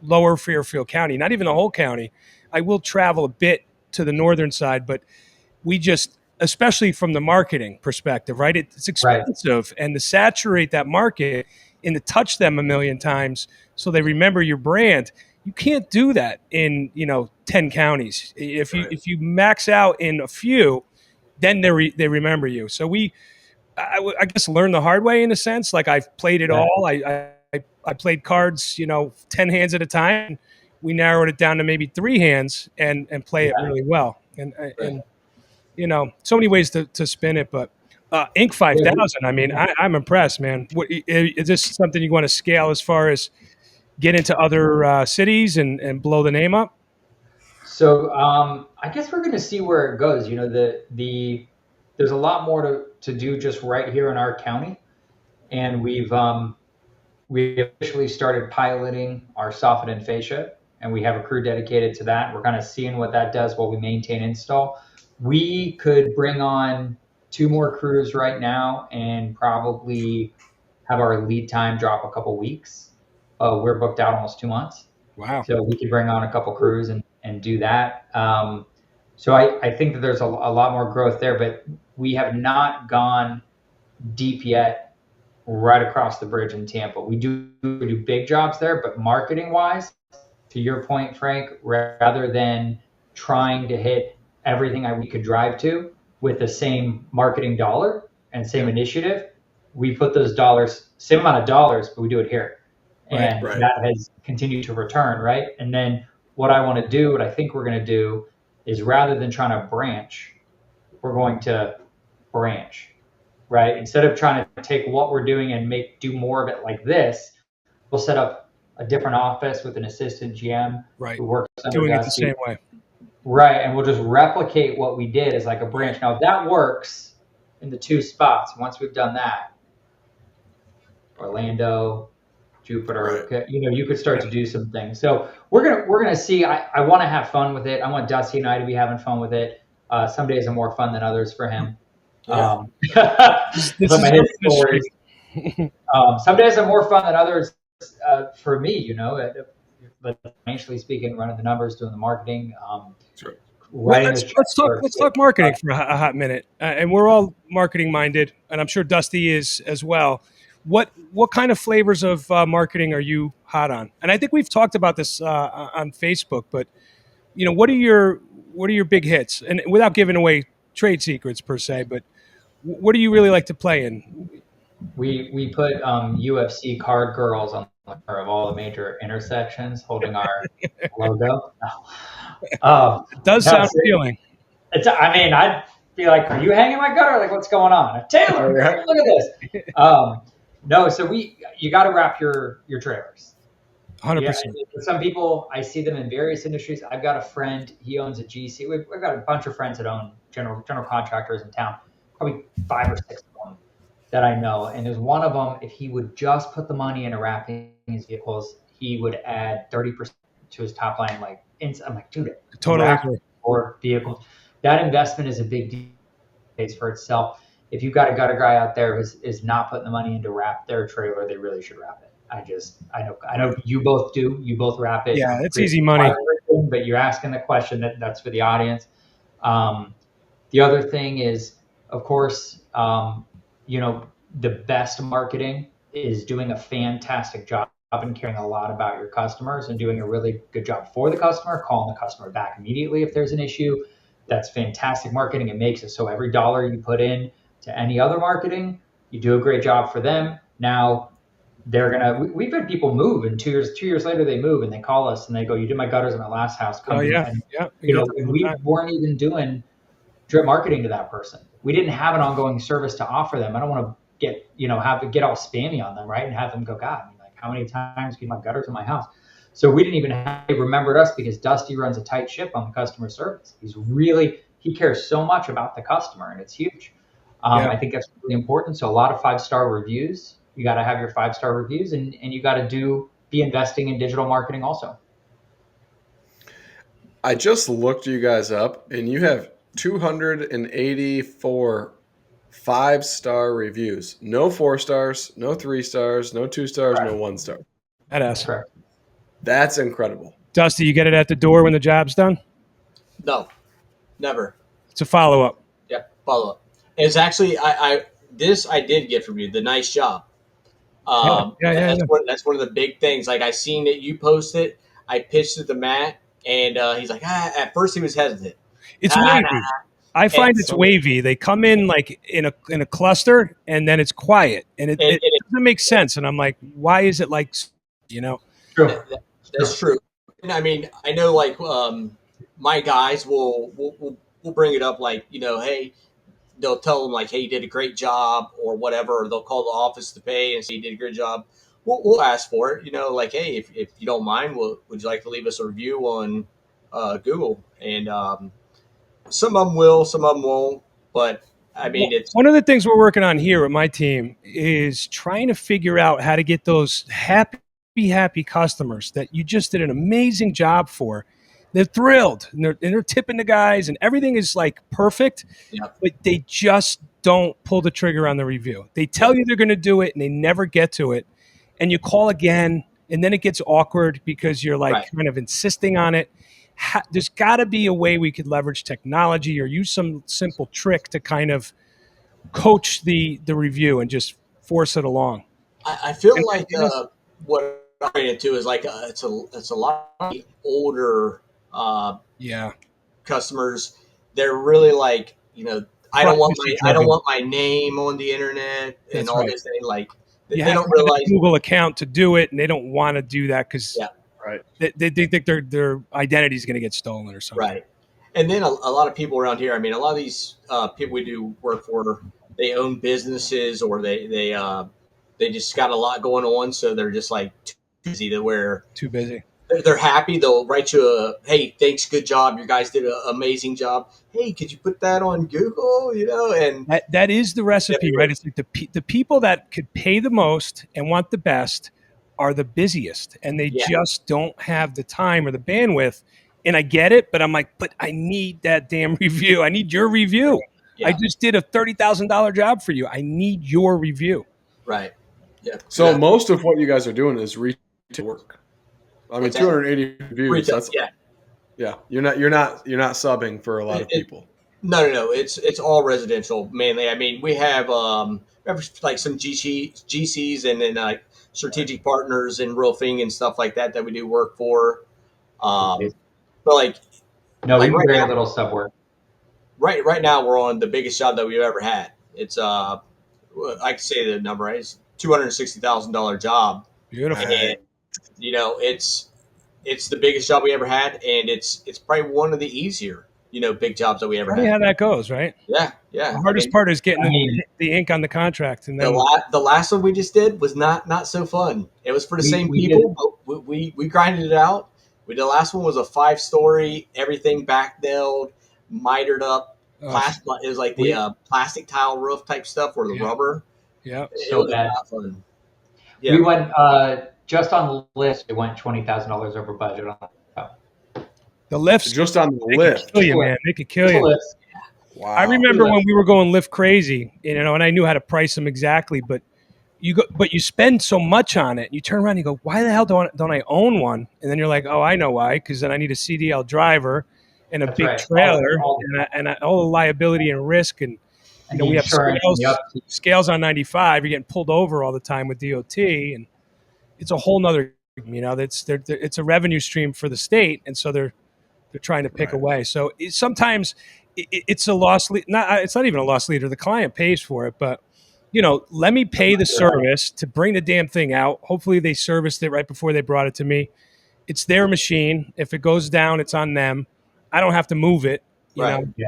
lower Fairfield County, not even the whole county. I will travel a bit to the northern side, but we just, especially from the marketing perspective, right? It's expensive, and to saturate that market and to touch them a million times so they remember your brand, you can't do that in 10 counties. If you max out in a few, then they remember you. So I guess learned the hard way in a sense. Like I've played it all. I played cards 10 hands at a time. We narrowed it down to maybe 3 hands and play it really well. And so many ways to spin it, but Inc. 5000, I mean, I'm impressed, man. Is this something you want to scale as far as get into other cities and blow the name up? So I guess we're going to see where it goes. There's a lot more to do just right here in our county, and we officially started piloting our soffit and fascia, and we have a crew dedicated to that. We're kind of seeing what that does while we maintain install. We could bring on 2 more crews right now and probably have our lead time drop a couple weeks. We're booked out almost 2 months. Wow. So we could bring on a couple crews and do that. So I think that there's a lot more growth there, but we have not gone deep yet right across the bridge in Tampa. We do big jobs there, but marketing wise, to your point, Frank, rather than trying to hit everything we could drive to with the same marketing dollar and same initiative, we put those dollars, same amount of dollars, but we do it here. Right. And Right. that has continued to return, right? And then what I want to do, what I think we're going to do is rather than trying to branch, we're going to branch, right? Instead of trying to take what we're doing and do more of it like this, we'll set up a different office with an assistant GM Right. who works under Doing it the Dusty. same way. Right, and we'll just replicate what we did as like a branch. Now, if that works in the 2 spots, once we've done that, Orlando, Jupiter, you could start to do some things. So we're gonna see. I want to have fun with it. I want Dusty and I to be having fun with it. Some days are more fun than others for him. Yeah. This is Some of his industry. stories. Some days are more fun than others for me. But financially speaking, running the numbers, doing the marketing. Sure. Let's talk marketing for a hot minute, and we're all marketing minded, and I'm sure Dusty is as well. What kind of flavors of marketing are you hot on? And I think we've talked about this on Facebook, but what are your big hits? And without giving away trade secrets per se, but what do you really like to play in? We put UFC card girls on the cover of all the major intersections, holding our logo. It does sound appealing. I'd be like, "Are you hanging my gutter? Like, what's going on, Taylor? Look at this." No, so you got to wrap your trailers. 100%. Some people, I see them in various industries. I've got a friend, he owns a GC. We've got a bunch of friends that own general contractors in town, probably 5 or 6 of them that I know. And there's one of them, if he would just put the money into wrapping his vehicles, he would add 30% to his top line. I'm like, dude, totally agree. Or vehicles. That investment is a big deal, pays for itself. If you've got a gutter guy out there who is not putting the money into wrap their trailer, they really should wrap it. I know you both do. You both wrap it. Yeah, it's easy money. But you're asking the question that's for the audience. The other thing is, of course, the best marketing is doing a fantastic job and caring a lot about your customers and doing a really good job for the customer, calling the customer back immediately if there's an issue. That's fantastic marketing. It makes it so every dollar you put in to any other marketing, you do a great job for them. Now we've had people move and 2 years later they move and they call us and they go, "You did my gutters in my last house." And we weren't even doing drip marketing to that person. We didn't have an ongoing service to offer them. I don't want to get all spammy on them, right? And have them go, "God, how many times can my gutters in my house?" So we didn't even they remembered us because Dusty runs a tight ship on the customer service. He cares so much about the customer, and it's huge. I think that's really important. So a lot of 5-star reviews. You got to have your 5-star reviews, and you got to be investing in digital marketing also. I just looked you guys up, and you have 284 5-star reviews. No 4 stars, no 3 stars, no 2 stars, no 1 star. That's correct. That's incredible. Dusty, you get it at the door when the job's done? No, never. It's a follow-up. Yeah, follow-up. It's actually, I did get from you, the nice job. That's one of the big things. Like, I seen it, you post it, I pitched it to Matt, and he's like, at first he was hesitant. It's wavy. I find it's wavy. They come in like in a cluster, and then it's quiet, and it doesn't make sense. And I'm like, why is it like, True. That's true. And I mean, I know like my guys will bring it up like, hey, they'll tell them like, hey, you did a great job or whatever. Or they'll call the office to pay and say you did a great job. We'll ask for it, like, hey, if you don't mind, would you like to leave us a review on Google? And some of them will, some of them won't. But I mean, it's one of the things we're working on here with my team is trying to figure out how to get those happy customers that you just did an amazing job for. They're thrilled and they're tipping the guys and everything is like perfect, but they just don't pull the trigger on the review. They tell you they're going to do it and they never get to it. And you call again and then it gets awkward because you're like kind of insisting on it. There's got to be a way we could leverage technology or use some simple trick to kind of coach the review and just force it along. I feel And like what I'm getting into is like it's a lot of the older yeah, customers. They're really like, privacy I don't driven. want my name on the internet and That's all right. this thing. Like You they have don't to have a realize. Google account to do it, and they don't want to do that because Yeah, Right. they think their identity is going to get stolen or something. right. And then a lot of people around here. I mean, a lot of these people we do work for, they own businesses or they just got a lot going on, so they're just like too busy to where Too busy. they're happy. They'll write you hey, thanks, good job. You guys did an amazing job. Hey, could you put that on Google? And That is the recipe, right? It's like the people that could pay the most and want the best are the busiest, and they yeah, just don't have the time or the bandwidth. And I get it, but I'm like, but I need that damn review. I need your review. I yeah, just did a $30,000 job for you. I need your review. right. Yeah. So most of what you guys are doing is retail work. I mean, What's that? 280 views. Retail, That's yeah. yeah. You're not subbing for a lot of people. No. It's all residential mainly. I mean, we have like some GCs and then strategic partners in roofing and stuff like that we do work for. But No, we like do right very now, little sub work. right now we're on the biggest job that we've ever had. It's I can say the number, right? It's $260,000 job, Beautiful. and it's the biggest job we ever had, and it's probably one of the easier big jobs that we ever Funny had. how that goes, right? Yeah. The hardest part is getting I mean, the ink on the contract, and then The last one we just did was not so fun. It was for the same we people, but we grinded it out. The last one was a 5-story, everything back nailed, mitered up. It was like the plastic tile roof type stuff or the Yeah. rubber. yeah. It So was bad. not fun. We Yeah, went just on the list. It went $20,000 over budget on The lifts, Just on the they could lift. kill you, man. They could kill the you. list. Wow. I remember when we were going lift crazy, and I knew how to price them exactly, but you spend so much on it. You turn around and you go, why the hell don't I own one? And then you're like, oh, I know why, because then I need a CDL driver and a That's big right. trailer All and all the liability and risk. And and we the have insurance and the upkeep. scales on 95. You're getting pulled over all the time with DOT, and it's a whole nother. It's a revenue stream for the state, and so they're trying to pick Right. away. So sometimes it's a loss. It's not even a loss leader. The client pays for it, but let me pay the service to bring the damn thing out. Hopefully they serviced it right before they brought it to me. It's their machine. If it goes down, it's on them. I don't have to move it. right. Yeah.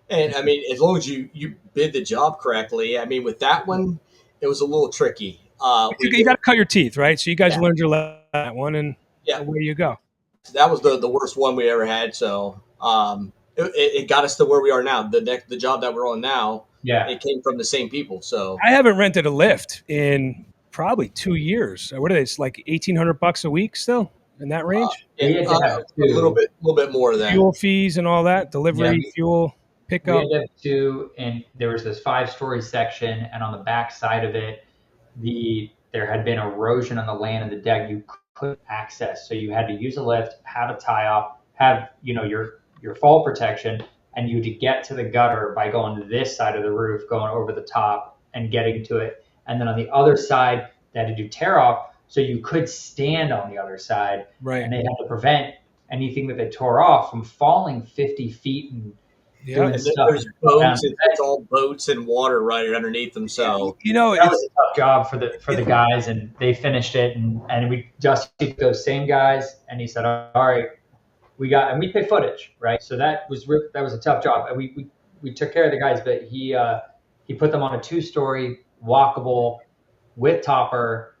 And I mean, as long as you bid the job correctly. I mean, with that one, it was a little tricky. You got to cut your teeth, right? So you guys Yeah. learned your lesson on that one, and Yeah. away you go. That was the worst one we ever had. So it got us to where we are now. The job that we're on now, Yeah. it came from the same people. So I haven't rented a lift in probably 2 years. What are they? It's like $1,800 a week still in that range. We had to have a two. little bit more of that. Fuel fees and all that, delivery, Yeah. fuel, We pickup. had to have two, and there was this 5-story section, and on the back side of it, there had been erosion on the land and the deck you couldn't access. So you had to use a lift, have a tie off, have your fall protection, and you had to get to the gutter by going to this side of the roof, going over the top and getting to it. And then on the other side, they had to do tear off, so you could stand on the other side. Right. And they had to prevent anything that they tore off from falling 50 feet and Yeah. doing And stuff. there's boats. It's all boats and water right underneath them. So That was a tough job for the guys, and they finished it. And we just took those same guys, and he said, "All right, and we pay footage, right? So that was a tough job. And we took care of the guys, but he put them on a 2-story walkable with topper,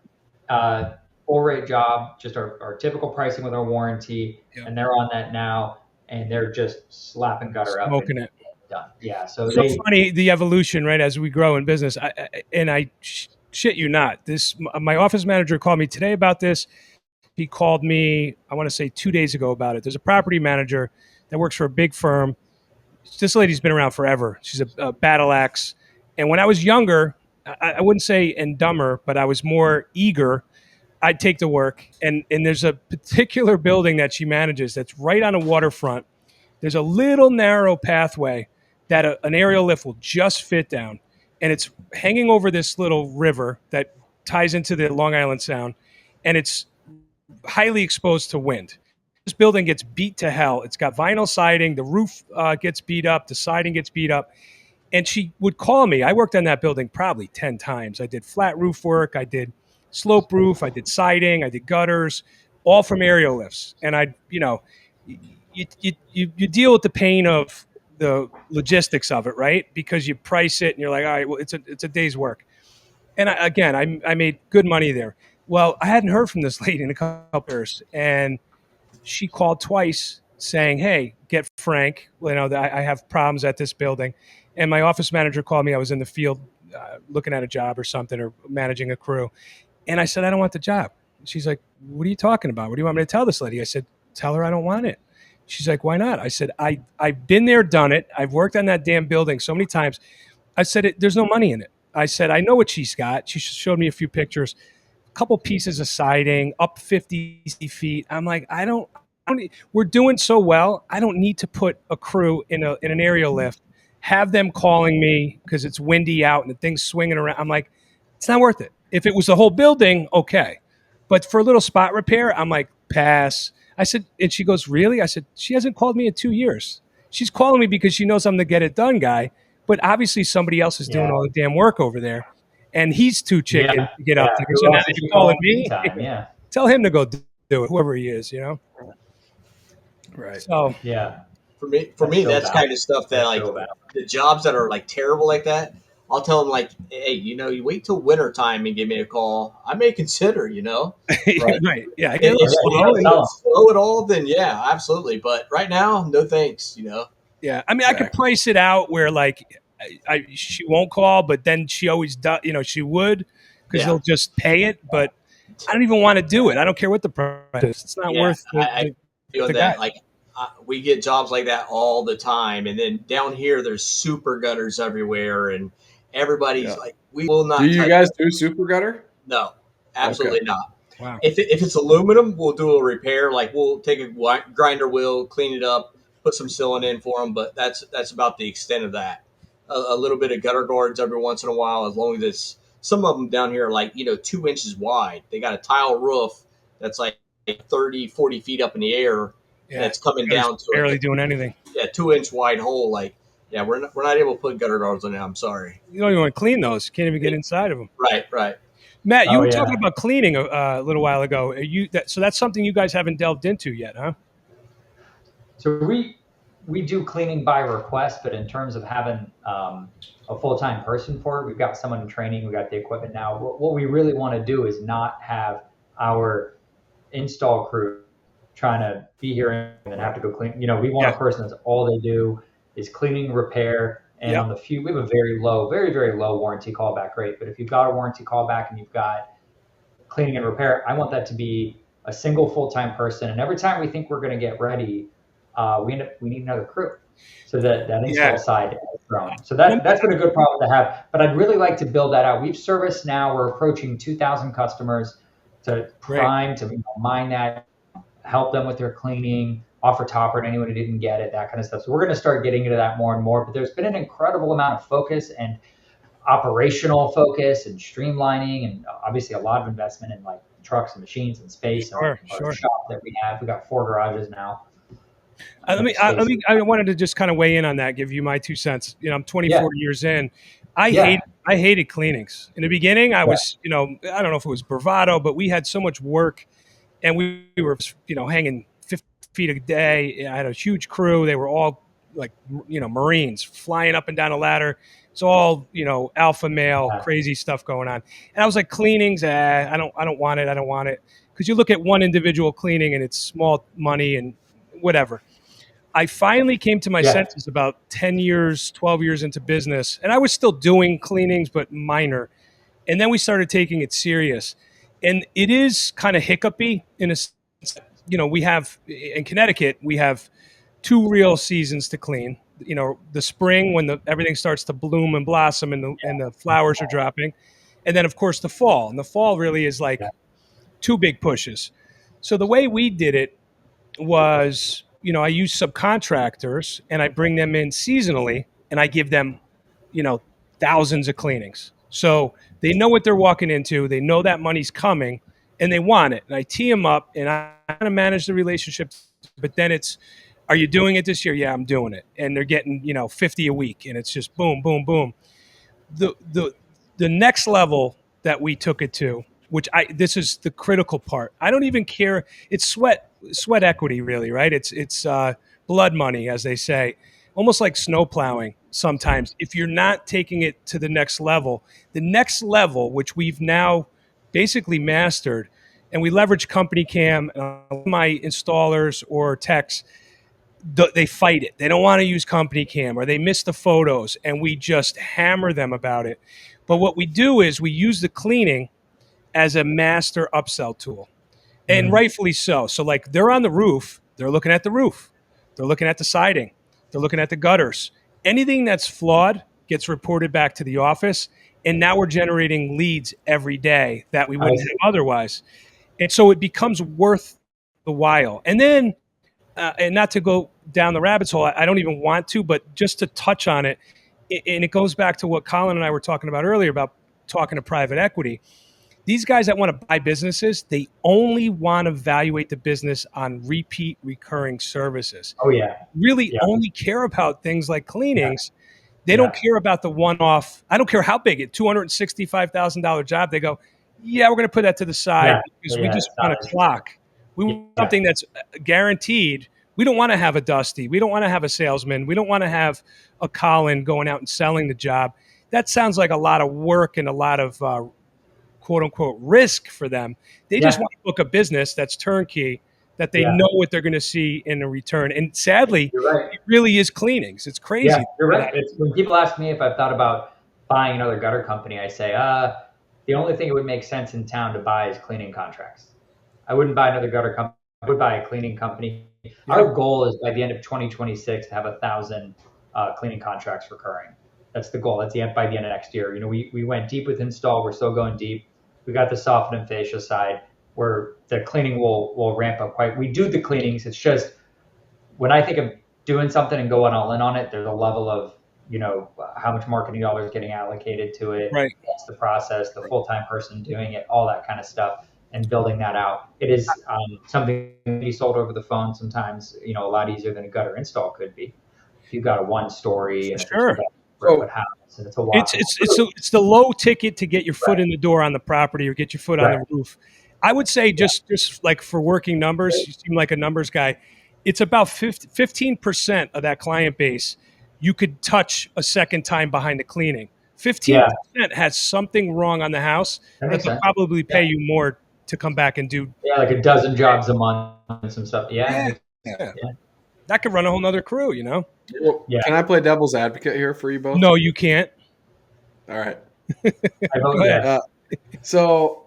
full rate job, just our typical pricing with our warranty, Yeah. and they're on that now, and they're just slapping gutter up, Smoking it. done. Yeah, so So funny the evolution, right? As we grow in business, I shit you not. My office manager called me today about this. He called me, I want to say 2 days ago about it. There's a property manager that works for a big firm. This lady's been around forever. She's a battle axe. And when I was younger, I wouldn't say and dumber, but I was more eager. I'd take the work. And there's a particular building that she manages that's right on a waterfront. There's a little narrow pathway that an aerial lift will just fit down. and it's hanging over this little river that ties into the Long Island Sound, and it's highly exposed to wind. This building gets beat to hell. It's got vinyl siding. The roof gets beat up. The siding gets beat up. And she would call me. I worked on that building probably 10 times. I did flat roof work. I did slope roof. I did siding. I did gutters, all from aerial lifts. And you deal with the pain of the logistics of it, right? Because you price it and you're like, all right, well, it's a day's work. And I made good money there. Well, I hadn't heard from this lady in a couple years, and she called twice saying, "Hey, get Frank. I have problems at this building." And my office manager called me. I was in the field looking at a job or something, or managing a crew. And I said, "I don't want the job." She's like, "What are you talking about? What do you want me to tell this lady?" I said, "Tell her I don't want it." She's like, "Why not?" I said, I've been there, done it. I've worked on that damn building so many times. I said, there's no money in it. I said, I know what she's got. She showed me a few pictures, a couple pieces of siding, up 50 feet. I'm like, we're doing so well. I don't need to put a crew in an aerial lift, have them calling me because it's windy out and the thing's swinging around. I'm like, it's not worth it. If it was the whole building, okay. But for a little spot repair, I'm like, pass. I said, and she goes, really? I said, she hasn't called me in 2 years. She's calling me because she knows I'm the get it done guy. But obviously somebody else is doing all the damn work over there. And he's too chicken to get up there. Who So now else that is you're calling calling me, time? Yeah. tell him to go do it, whoever he is, Right. So Yeah. For me, that's kind of stuff that like the jobs that are like terrible like that. I'll tell them like, hey, you wait till winter time and give me a call. I may consider, Right. Right. Yeah. I If get it's slow at all, then yeah, absolutely. But right now, no thanks. Yeah. I mean, I could price it out where like she won't call, but then she always does. She would because they'll just pay it. But I don't even want to do it. I don't care what the price is. It's not worth I feel the that guy. like we get jobs like that all the time, and then down here there's super gutters everywhere, and everybody's like, we will not. Do you guys do super gutter? No, absolutely not. Wow. If it's aluminum, we'll do a repair. Like we'll take a grinder wheel, clean it up, put some sealant in for them. But that's about the extent of that. A little bit of gutter guards every once in a while, as long as it's some of them down here are like 2 inches wide. They got a tile roof that's like 30, 40 feet up in the air. Yeah, that's coming down to barely doing anything. Yeah, 2-inch wide hole. Like, yeah, we're not able to put gutter guards on it. I'm sorry. You don't even want to clean those. You can't even get inside of them. Right. Matt, you were talking about cleaning a little while ago. So that's something you guys haven't delved into yet, huh? So we do cleaning by request, but in terms of having a full-time person for it, we've got someone in training. We got the equipment now. What we really want to do is not have our install crew trying to be here and then have to go clean. We want a person that's all they do is cleaning, repair, and on the few, we have a very, very low warranty callback rate. But if you've got a warranty callback and you've got cleaning and repair, I want that to be a single full-time person. And every time we think we're going to get ready, we need another crew. So that install side has grown. So that's been a good problem to have. But I'd really like to build that out. We've serviced now, we're approaching 2,000 customers to prime, to mine that, help them with their cleaning, offer topper to anyone who didn't get it, that kind of stuff. So we're going to start getting into that more and more. But there's been an incredible amount of focus and operational focus and streamlining, and obviously a lot of investment in like trucks and machines and space. Our shop that we have, we got 4 garages now. I wanted to just kind of weigh in on that, give you my 2 cents. I'm 24 years in. I hated cleanings. In the beginning, I was, I don't know if it was bravado, but we had so much work, and we were, hanging 50 feet a day. I had a huge crew. They were all like, Marines flying up and down a ladder. It's all, alpha male, crazy stuff going on. And I was like, cleanings, I don't want it. I don't want it. Because you look at one individual cleaning and it's small money and whatever. I finally came to my senses about 10 years, 12 years into business. And I was still doing cleanings, but minor. And then we started taking it serious. And it is kind of hiccupy in a sense. We have, in Connecticut, we have 2 real seasons to clean. The spring when everything starts to bloom and blossom and the flowers are dropping. And then, of course, the fall. And the fall really is like 2 big pushes. So the way we did it was, I use subcontractors and I bring them in seasonally and I give them, thousands of cleanings. So they know what they're walking into. They know that money's coming, and they want it. And I tee them up, and I kind of manage the relationship. But then it's, are you doing it this year? Yeah, I'm doing it. And they're getting 50 a week, and it's just boom, boom, boom. The next level that we took it to, which this is the critical part. I don't even care. It's sweat equity, really, right? It's blood money, as they say, almost like snow plowing. Sometimes, if you're not taking it to the next level, which we've now basically mastered, and we leverage company cam. My installers or techs, they fight it. They don't want to use company cam, or they miss the photos, and we just hammer them about it. But what we do is we use the cleaning as a master upsell tool, and rightfully so. So like, they're on the roof, they're looking at the roof, they're looking at the siding, they're looking at the gutters. Anything that's flawed gets reported back to the office, and now we're generating leads every day that we wouldn't have otherwise. And so it becomes worth the while. And then, and not to go down the rabbit's hole, I don't even want to, but just to touch on it, and it goes back to what Colin and I were talking about earlier about talking to private equity. These guys that want to buy businesses, they only want to evaluate the business on repeat recurring services. Oh yeah. Really only care about things like cleanings. They don't care about the one-off. I don't care how big it, $265,000 job. They go, yeah, we're going to put that to the side because we just want a clock. We want something that's guaranteed. We don't want to have a Dusty. We don't want to have a salesman. We don't want to have a Colin going out and selling the job. That sounds like a lot of work and a lot of quote unquote risk for them. They just want to book a business that's turnkey, that they know what they're going to see in a return. And sadly, it really is cleanings. It's crazy. Yeah, you're right. When people ask me if I've thought about buying another gutter company, I say, the only thing it would make sense in town to buy is cleaning contracts. I wouldn't buy another gutter company. I would buy a cleaning company. Yeah. Our goal is by the end of 2026 to have 1,000 cleaning contracts recurring. That's the goal. That's by the end of next year. We went deep with install. We're still going deep. We got the soften and fascia side where the cleaning will ramp up quite. We do the cleanings. It's just when I think of doing something and going all in on it, there's a level of, how much marketing dollars getting allocated to it. Right. What's the process, the full-time person doing it, all that kind of stuff, and building that out. It is something to be sold over the phone sometimes, a lot easier than a gutter install could be. If you've got a one story and what happens, and it's a lot. It's the low ticket to get your foot in the door on the property or get your foot on the roof. I would say just like for working numbers, you seem like a numbers guy. It's about 15% of that client base you could touch a second time behind the cleaning. 15% has something wrong on the house that will probably pay you more to come back and do. Yeah, like a dozen jobs a month and some stuff. That could run a whole nother crew, Well, can I play devil's advocate here for you both? No, you can't. All right. Go ahead. So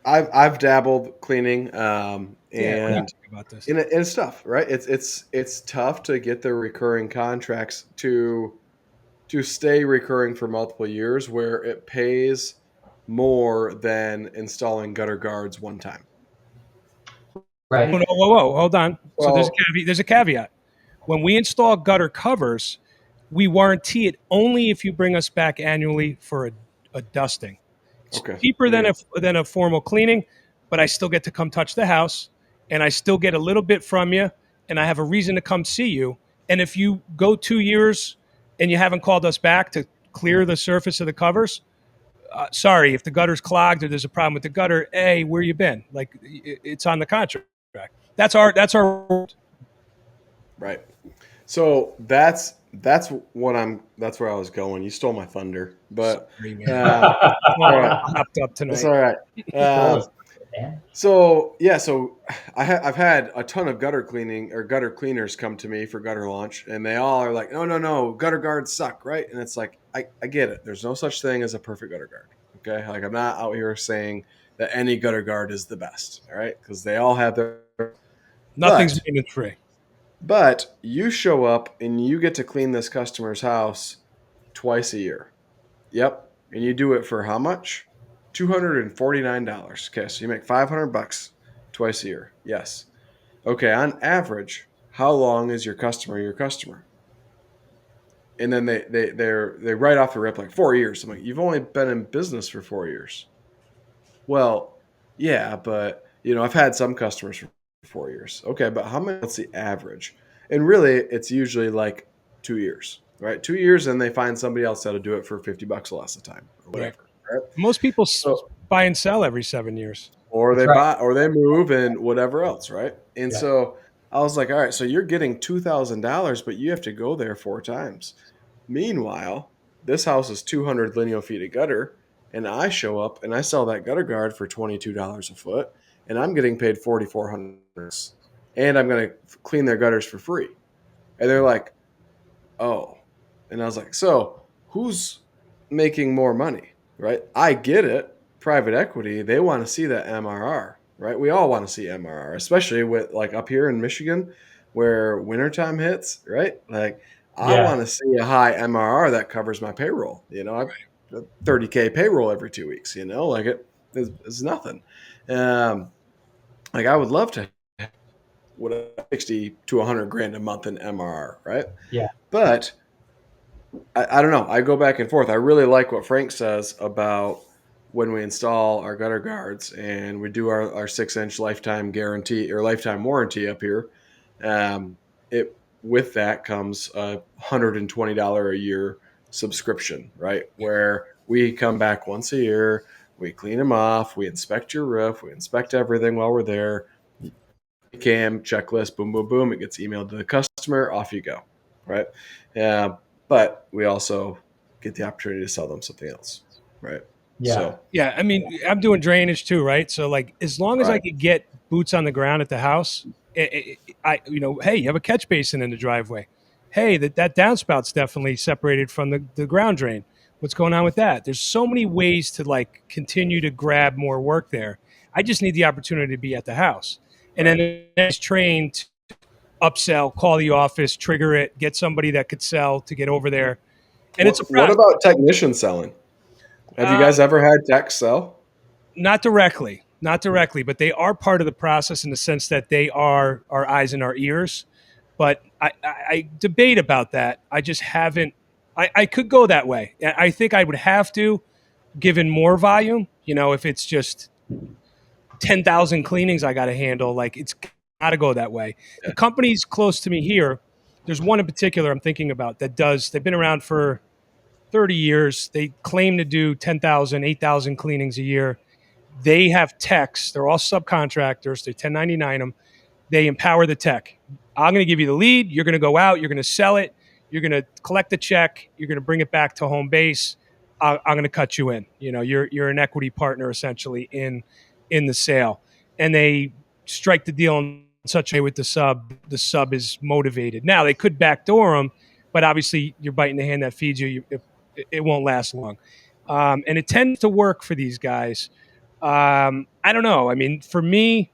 I've dabbled cleaning, and it's tough, right? It's tough to get the recurring contracts to stay recurring for multiple years, where it pays more than installing gutter guards one time. Right. Whoa, hold on. So there's a caveat. When we install gutter covers, we warranty it only if you bring us back annually for a dusting. It's cheaper than a formal cleaning, but I still get to come touch the house, and I still get a little bit from you, and I have a reason to come see you. And if you go 2 years and you haven't called us back to clear the surface of the covers, sorry, if the gutter's clogged or there's a problem with the gutter, hey, where you been? Like, it's on the contract. That's our right. So that's where I was going. You stole my thunder, but up tonight. It's all right. So I've had a ton of gutter cleaning or gutter cleaners come to me for gutter launch, and they all are like, no, gutter guards suck, right? And it's like, I get it. There's no such thing as a perfect gutter guard. Okay, like I'm not out here saying that any gutter guard is the best, all right? Because they all have their nothing's payment free. But you show up and you get to clean this customer's house twice a year. Yep, and you do it for how much? $249. Okay, so you make $500 twice a year. Yes. Okay, on average, how long is your customer your customer? And then they write off the rip like 4 years. I'm like, you've only been in business for 4 years. Well, yeah, but I've had some customers for 4 years. Okay, but how many? What's the average? And really, it's usually like 2 years, right? 2 years, and they find somebody else that'll do it for $50 less a time or Right. whatever, right? Most people So, buy and sell every 7 years. or That's they right. buy, or they move, and whatever else, right? And Yeah. so I was like, all right, so you're getting $2,000, but you have to go there 4 times. Meanwhile, this house is 200 lineal feet of gutter, and I show up and I sell that gutter guard for $22 a foot, and I'm getting paid $4,400, and I'm going to clean their gutters for free. And they're like, oh. And I was like, so who's making more money, right? I get it. Private equity, they want to see that MRR, right? We all want to see MRR, especially with like up here in Michigan where wintertime hits, right? Like I Yeah. want to see a high MRR that covers my payroll. I 30K payroll every 2 weeks, like it's nothing. Like I would love to what 60 to 100 grand a month in MRR, right? Yeah. But I don't know. I go back and forth. I really like what Frank says about when we install our gutter guards and we do our 6-inch lifetime guarantee or lifetime warranty up here. It with that comes a $120 a year subscription, right? Where we come back once a year, we clean them off, we inspect your roof, we inspect everything while we're there. Cam checklist, boom, boom, boom. It gets emailed to the customer. Off you go, right? But we also get the opportunity to sell them something else, right? Yeah. So Yeah, I mean, I'm doing drainage too, right? So like, as long as I right. could get boots on the ground at the house, hey, you have a catch basin in the driveway. Hey, that downspout's definitely separated from the ground drain. What's going on with that? There's so many ways to like continue to grab more work there. I just need the opportunity to be at the house, and Right. then it's trained to upsell, call the office, trigger it, get somebody that could sell to get over there, and it's a What process. about technician selling? Have you guys ever had tech sell? Not directly, but they are part of the process in the sense that they are our eyes and our ears. But I debate about that. I just haven't. I could go that way. I think I would have to, given more volume. If it's just 10,000 cleanings I got to handle, like it's got to go that way. The Yeah. companies close to me here, there's one in particular I'm thinking about that does. They've been around for 30 years. They claim to do 10,000, 8,000 cleanings a year. They have techs. They're all subcontractors. They 1099 them. They empower the tech. I'm going to give you the lead. You're going to go out. You're going to sell it. You're going to collect the check. You're going to bring it back to home base. I'm going to cut you in. You're an equity partner essentially in the sale, and they strike the deal in such a way with the sub. The sub is motivated. Now they could backdoor them, but obviously you're biting the hand that feeds you. It won't last long, and it tends to work for these guys. I don't know. I mean, for me,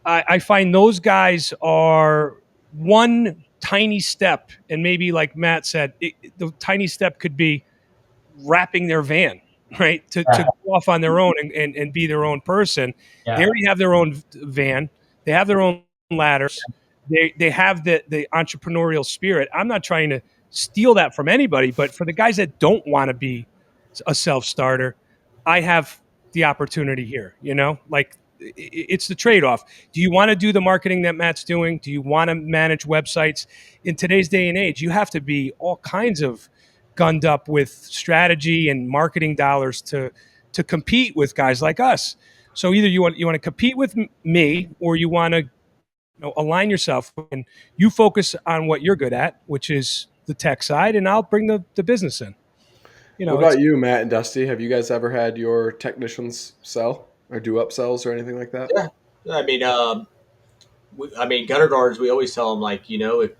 I find those guys are one tiny step, and maybe like Matt said, the tiny step could be wrapping their van, right? To Yeah. go off on their own and be their own person. They Yeah. already have their own van. They have their own ladders. They have the entrepreneurial spirit. I'm not trying to steal that from anybody, but for the guys that don't want to be a self starter, I have the opportunity here. Like it's the trade off. Do you want to do the marketing that Matt's doing? Do you want to manage websites? In today's day and age, you have to be all kinds of gunned up with strategy and marketing dollars to compete with guys like us. So either you want to compete with me, or you want to align yourself and you focus on what you're good at, which is the tech side, and I'll bring the business in. What It's about you, Matt and Dusty? Have you guys ever had your technicians sell or do upsells or anything like that? Yeah. I mean, gutter guards. We always tell them like, if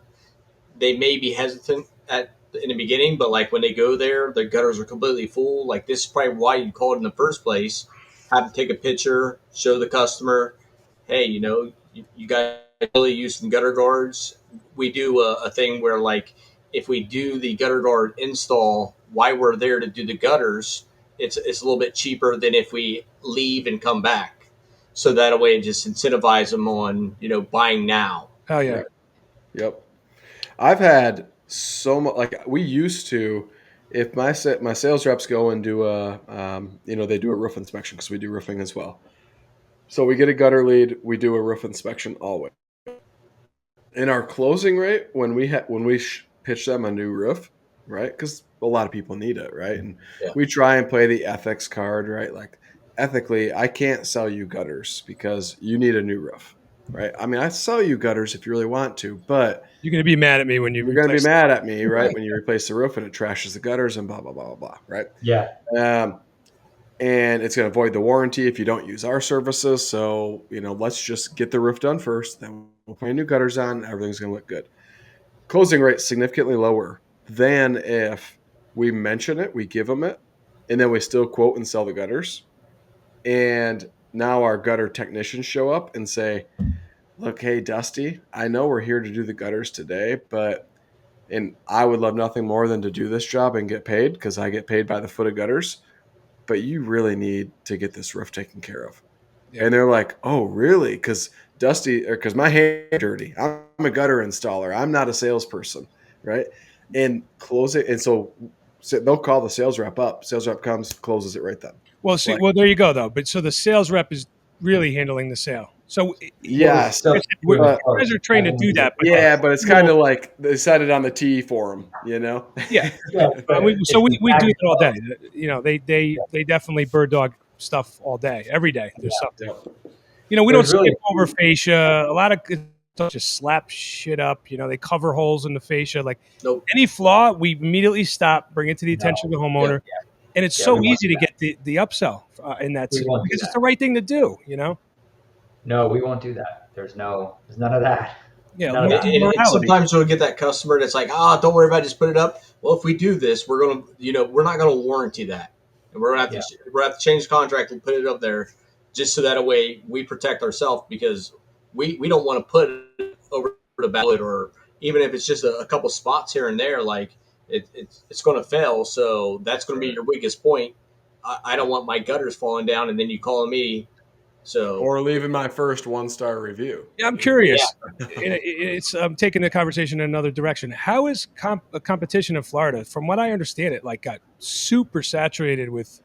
they may be hesitant in the beginning, but like when they go there, the gutters are completely full. Like this is probably why you called in the first place. Have to take a picture, show the customer, hey, you guys really use some gutter guards. We do a thing where like if we do the gutter guard install while we're there to do the gutters, it's a little bit cheaper than if we leave and come back. So that way it just incentivizes them on buying now. hell yeah. Right. Yep. I've had so much. Like we used to, if my sales reps go and do they do a roof inspection because we do roofing as well. So we get a gutter lead, we do a roof inspection always. In our closing rate, when we pitch them a new roof, right? Because a lot of people need it, right? And we try and play the ethics card, right? Like ethically, I can't sell you gutters because you need a new roof, right? I mean, I sell you gutters if you really want to, but you're going to be mad at me when you're going to be mad at me, right? When you replace the roof and it trashes the gutters and blah blah blah blah blah, right? Yeah. And it's going to void the warranty if you don't use our services. So, let's just get the roof done first. Then we'll put new gutters on. Everything's going to look good. Closing rate significantly lower than if we mention it, we give them it, and then we still quote and sell the gutters. And now our gutter technicians show up and say, look, hey, Dusty, I know we're here to do the gutters today, and I would love nothing more than to do this job and get paid because I get paid by the foot of gutters. But you really need to get this roof taken care of. Yeah. And they're like, oh, really? Because my hands are dirty. I'm a gutter installer. I'm not a salesperson, right? And close it. And so they'll call the sales rep up. Sales rep comes, closes it right then. Well, see, there you go, though. But so the sales rep is really handling the sale. So yes, guys are trained to do that. But but it's kind of like they said it on the tee for them, Yeah. we do it all day. They definitely bird dog stuff all day, every day. There's something. We don't skip over fascia. A lot of just slap shit up. They cover holes in the fascia. Like any flaw, we immediately stop, bring it to the attention of the homeowner, and it's so easy to get the upsell in that because it's the right thing to do. No, we won't do that. There's none of that. Yeah, and sometimes we'll get that customer that's like, don't worry about it, just put it up. Well, if we do this, we're not gonna warranty that, and we're gonna have to change the contract and put it up there, just so that way we protect ourselves because we don't want to put it over the ballot, or even if it's just a couple spots here and there, like it's going to fail. So that's going to be your weakest point. I don't want my gutters falling down, and then you calling me. Or leaving my first 1-star review. Yeah, I'm curious. It's taking the conversation in another direction. How is a competition in Florida? From what I understand, it got super saturated with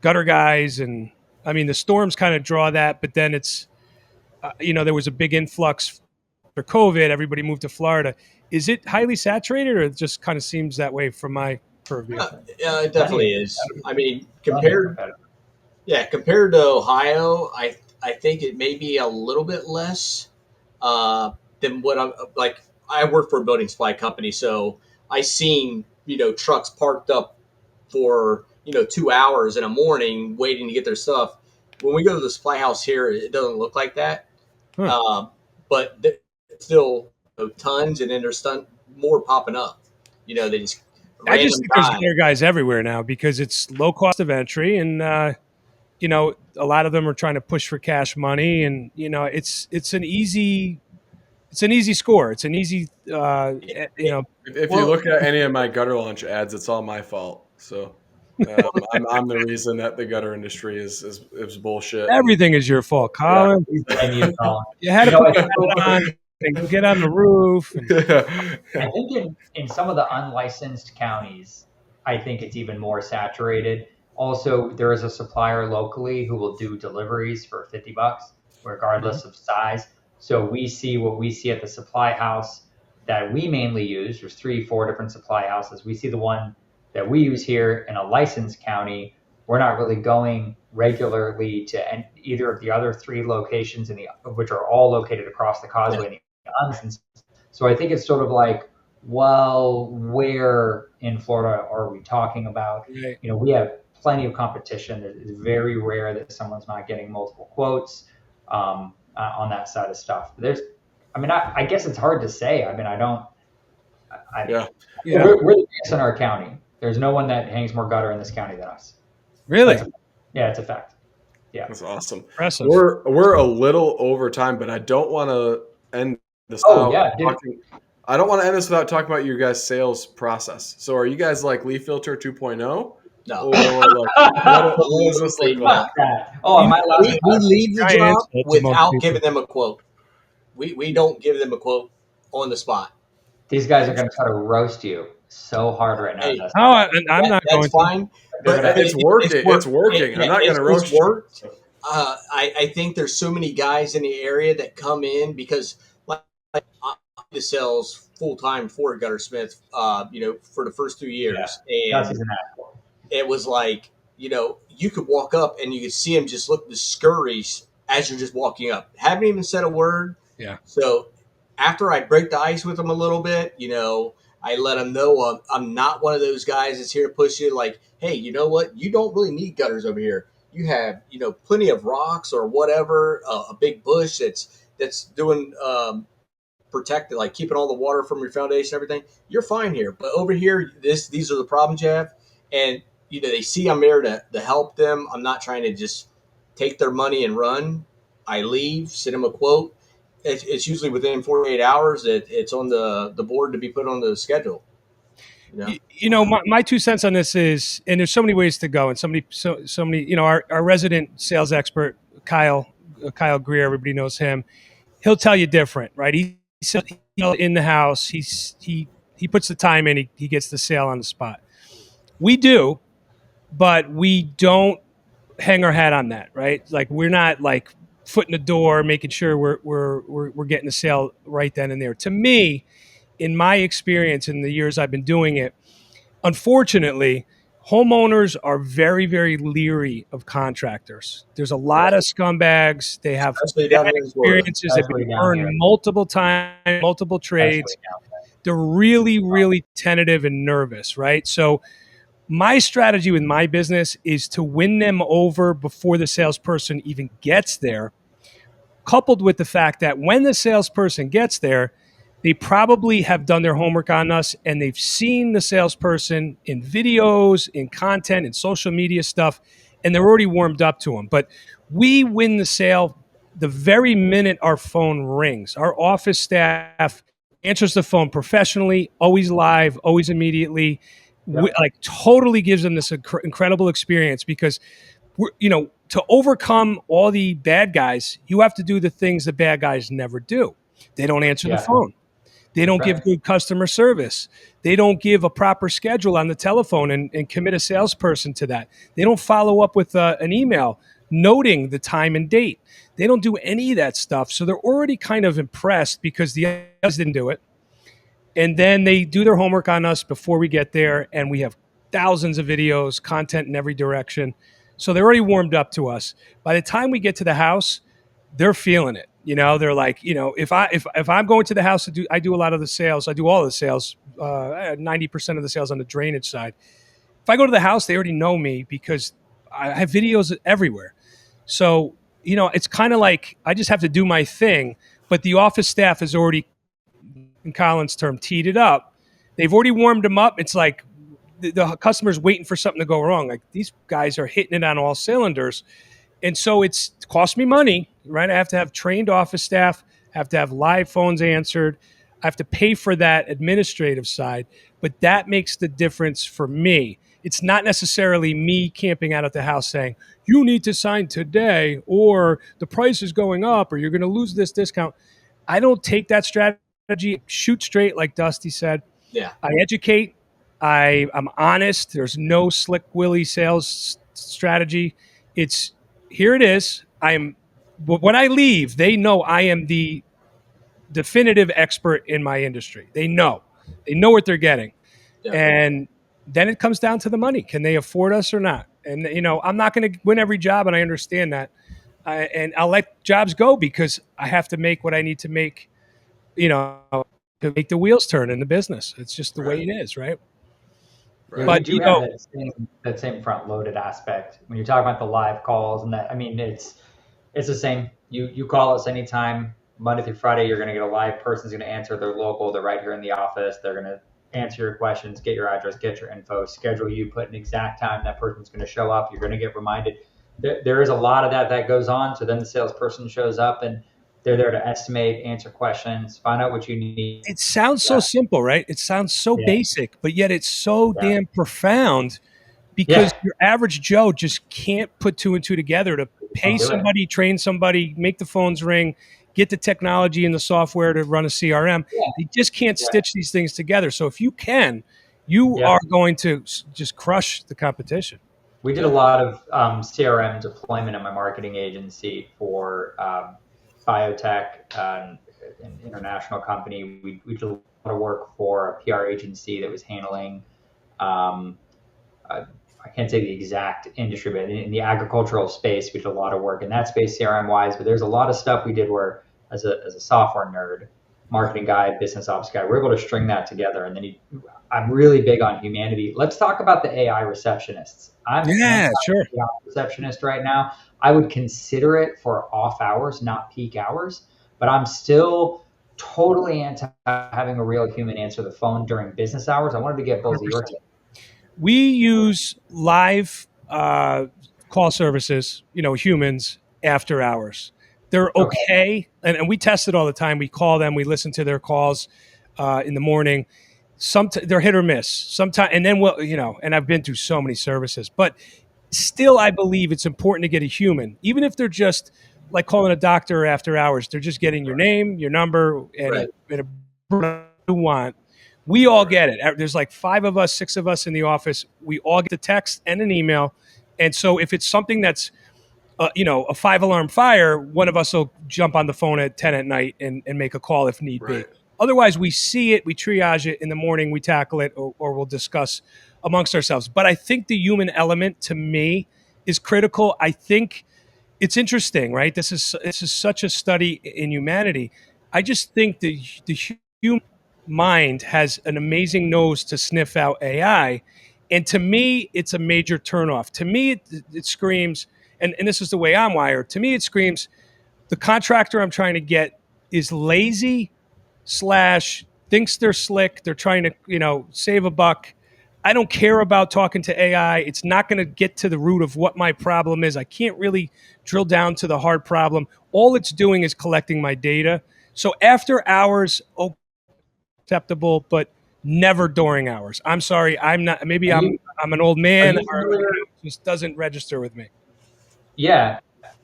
gutter guys, and I mean the storms kind of draw that. But then it's, there was a big influx for COVID. Everybody moved to Florida. Is it highly saturated, or it just kind of seems that way from my purview? Yeah, it definitely is. I mean, compared to Ohio, I think it may be a little bit less than what I'm like. I work for a building supply company, so I seen trucks parked up for 2 hours in the morning waiting to get their stuff. When we go to the supply house here, it doesn't look like that, but there's still tons, and then there's more popping up. They just I just think there's gutter guys everywhere now because it's low cost of entry and. A lot of them are trying to push for cash money, and it's an easy score. It's an easy, If you look at any of my gutter launch ads, it's all my fault. So I'm the reason that the gutter industry is bullshit. Everything is your fault, Colin. Yeah. You had to put that on and get on the roof. I think in some of the unlicensed counties, I think it's even more saturated. Also, there is a supplier locally who will do deliveries for $50, regardless of size. So we see what we see at the supply house that we mainly use. There's 3-4 different supply houses. We see the one that we use here in a licensed county. We're not really going regularly to either of the other 3 locations, which are all located across the causeway. So I think it's sort of like, well, where in Florida are we talking about? We have plenty of competition. It's very rare that someone's not getting multiple quotes on that side of stuff. I guess it's hard to say. I mean, we're the best in our county. There's no one that hangs more gutter in this county than us. Really? It's a fact. Yeah, that's awesome. Impressive. We're a little over time, but I don't want to end this. I don't want to end this without talking about your guys' sales process. So, are you guys like Leaf Filter 2.0? No. Or what does this look like? We leave the job without giving them a quote. We don't give them a quote on the spot. These guys are going to try to roast you so hard right now, Hey, Dustin. Oh, I'm not that's going to. fine, They're but gonna, It's working. It's working. I'm not going to it's roast you. worked. I think there's so many guys in the area that come in because like I did sales full time for Guttersmith, for the first 2 years, Dusty's and an asshole. it was like, you could walk up and you could see him just look discouraged as you're just walking up. Haven't even said a word. Yeah. So after I break the ice with him a little bit, I let him know I'm not one of those guys that's here to push you. Like, hey, you know what? You don't really need gutters over here. You have, plenty of rocks or whatever, a big bush that's doing protected, like keeping all the water from your foundation, everything. You're fine here, but over here, these are the problems you have, and they see I'm there to help them. I'm not trying to just take their money and run. I leave, send them a quote. It's usually within 48 hours that it's on the board to be put on the schedule. My 2 cents on this is, and there's so many ways to go, and so many, our resident sales expert, Kyle Greer, everybody knows him. He'll tell you different, right? He's in the house. He puts the time in. He gets the sale on the spot. We do, but we don't hang our hat on that, right? Like we're not like foot in the door, making sure we're getting the sale right then and there. To me, in my experience in the years I've been doing it, unfortunately, homeowners are very, very leery of contractors. There's a lot of scumbags. They have Especially bad down here in Florida. experiences. They've Especially been down burned here. multiple times, multiple trades. Especially down there. They're really, really tentative and nervous, right? So my strategy with my business is to win them over before the salesperson even gets there, coupled with the fact that when the salesperson gets there, they probably have done their homework on us and they've seen the salesperson in videos, in content, in social media stuff, and they're already warmed up to them. But we win the sale the very minute our phone rings. Our office staff answers the phone professionally, always live, always immediately. Yep. Like totally gives them this incredible experience because to overcome all the bad guys, you have to do the things the bad guys never do. They don't answer the phone. They don't give good customer service. They don't give a proper schedule on the telephone and commit a salesperson to that. They don't follow up with an email noting the time and date. They don't do any of that stuff. So they're already kind of impressed because the others didn't do it. And then they do their homework on us before we get there. And we have thousands of videos, content in every direction. So they're already warmed up to us. By the time we get to the house, they're feeling it. They're like, if I'm going to the house I do a lot of the sales. I do all of the sales, 90% of the sales on the drainage side. If I go to the house, they already know me because I have videos everywhere. So, it's kind of like I just have to do my thing, but the office staff has already, in Colin's term, teed it up. They've already warmed them up. It's like the customer's waiting for something to go wrong. Like these guys are hitting it on all cylinders. And so it cost me money, right? I have to have trained office staff, have to have live phones answered. I have to pay for that administrative side, but that makes the difference for me. It's not necessarily me camping out at the house saying, you need to sign today, or the price is going up, or you're going to lose this discount. I don't take that strategy, shoot straight, like Dusty said. Yeah. I educate. I'm honest. There's no slick willy sales strategy. It's here it is. When I leave, they know I am the definitive expert in my industry. They know what they're getting. Yeah. And then it comes down to the money. Can they afford us or not? And, I'm not going to win every job, and I understand that. And I'll let jobs go because I have to make what I need to make, to make the wheels turn in the business. It's just the way it is, right? Yeah, but you have that same front loaded aspect when you're talking about the live calls and that. I mean, it's the same. You call us anytime, Monday through Friday. You're going to get a live person's going to answer. They're local. They're right here in the office. They're going to answer your questions, get your address, get your info, schedule you, put an exact time that person's going to show up. You're going to get reminded. There is a lot of that goes on. So then the salesperson shows up and they're there to estimate, answer questions, find out what you need. It sounds so simple, right? It sounds so basic, but yet it's so damn profound because your average Joe just can't put two and two together to pay somebody, train somebody, make the phones ring, get the technology and the software to run a CRM. Yeah. They just can't stitch these things together. So if you can, you are going to just crush the competition. We did a lot of CRM deployment in my marketing agency for biotech, an international company. We did a lot of work for a PR agency that was handling, I can't say the exact industry, but in the agricultural space, we did a lot of work in that space CRM wise. But there's a lot of stuff we did where, as a software nerd, marketing guy, business ops guy, we're able to string that together. And then I'm really big on humanity. Let's talk about the AI receptionists. I'm an AI receptionist right now. I would consider it for off hours, not peak hours, but I'm still totally anti having a real human answer the phone during business hours. I wanted to get both of your take. We use live call services, humans after hours. They're okay. And we test it all the time. We call them, we listen to their calls in the morning. They're hit or miss sometimes. And then, and I've been through so many services, but still, I believe it's important to get a human, even if they're just like calling a doctor after hours. They're just getting your name, your number, and a you want. We all get it. There's like 5 of us, 6 of us in the office. We all get the text and an email. And so if it's something that's, a 5-alarm fire, one of us will jump on the phone at 10 at night and make a call if need be. Otherwise, we see it, we triage it in the morning, we tackle it, or we'll discuss amongst ourselves. But I think the human element to me is critical. I think it's interesting, right? This is such a study in humanity. I just think the human mind has an amazing nose to sniff out AI. And to me, it's a major turnoff. To me, it screams, and this is the way I'm wired, to me, it screams, the contractor I'm trying to get is lazy / thinks they're slick. They're trying to, save a buck. I don't care about talking to AI. It's not going to get to the root of what my problem is. I can't really drill down to the hard problem. All it's doing is collecting my data. So after hours, acceptable, but never during hours. I'm sorry. I'm not. Maybe I'm an old man, or it just doesn't register with me. Yeah.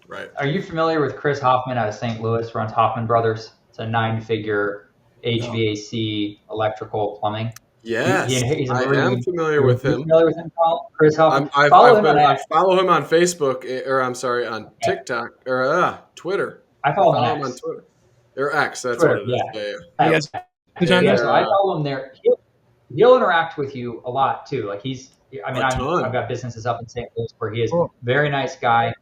Right. Are you familiar with Chris Hoffman out of St. Louis? Runs Hoffman Brothers. It's a 9-figure HVAC, electrical, plumbing. Yes, he's a I Marine. am familiar with him. Familiar with him, Chris Hoffman? I follow him on Facebook, or I'm sorry, on TikTok or Twitter. I follow him on Twitter. Or X, that's Twitter, what it is. Yeah. So I follow him there. He'll interact with you a lot too. Like I've got businesses up in St. Louis where he is a very nice guy.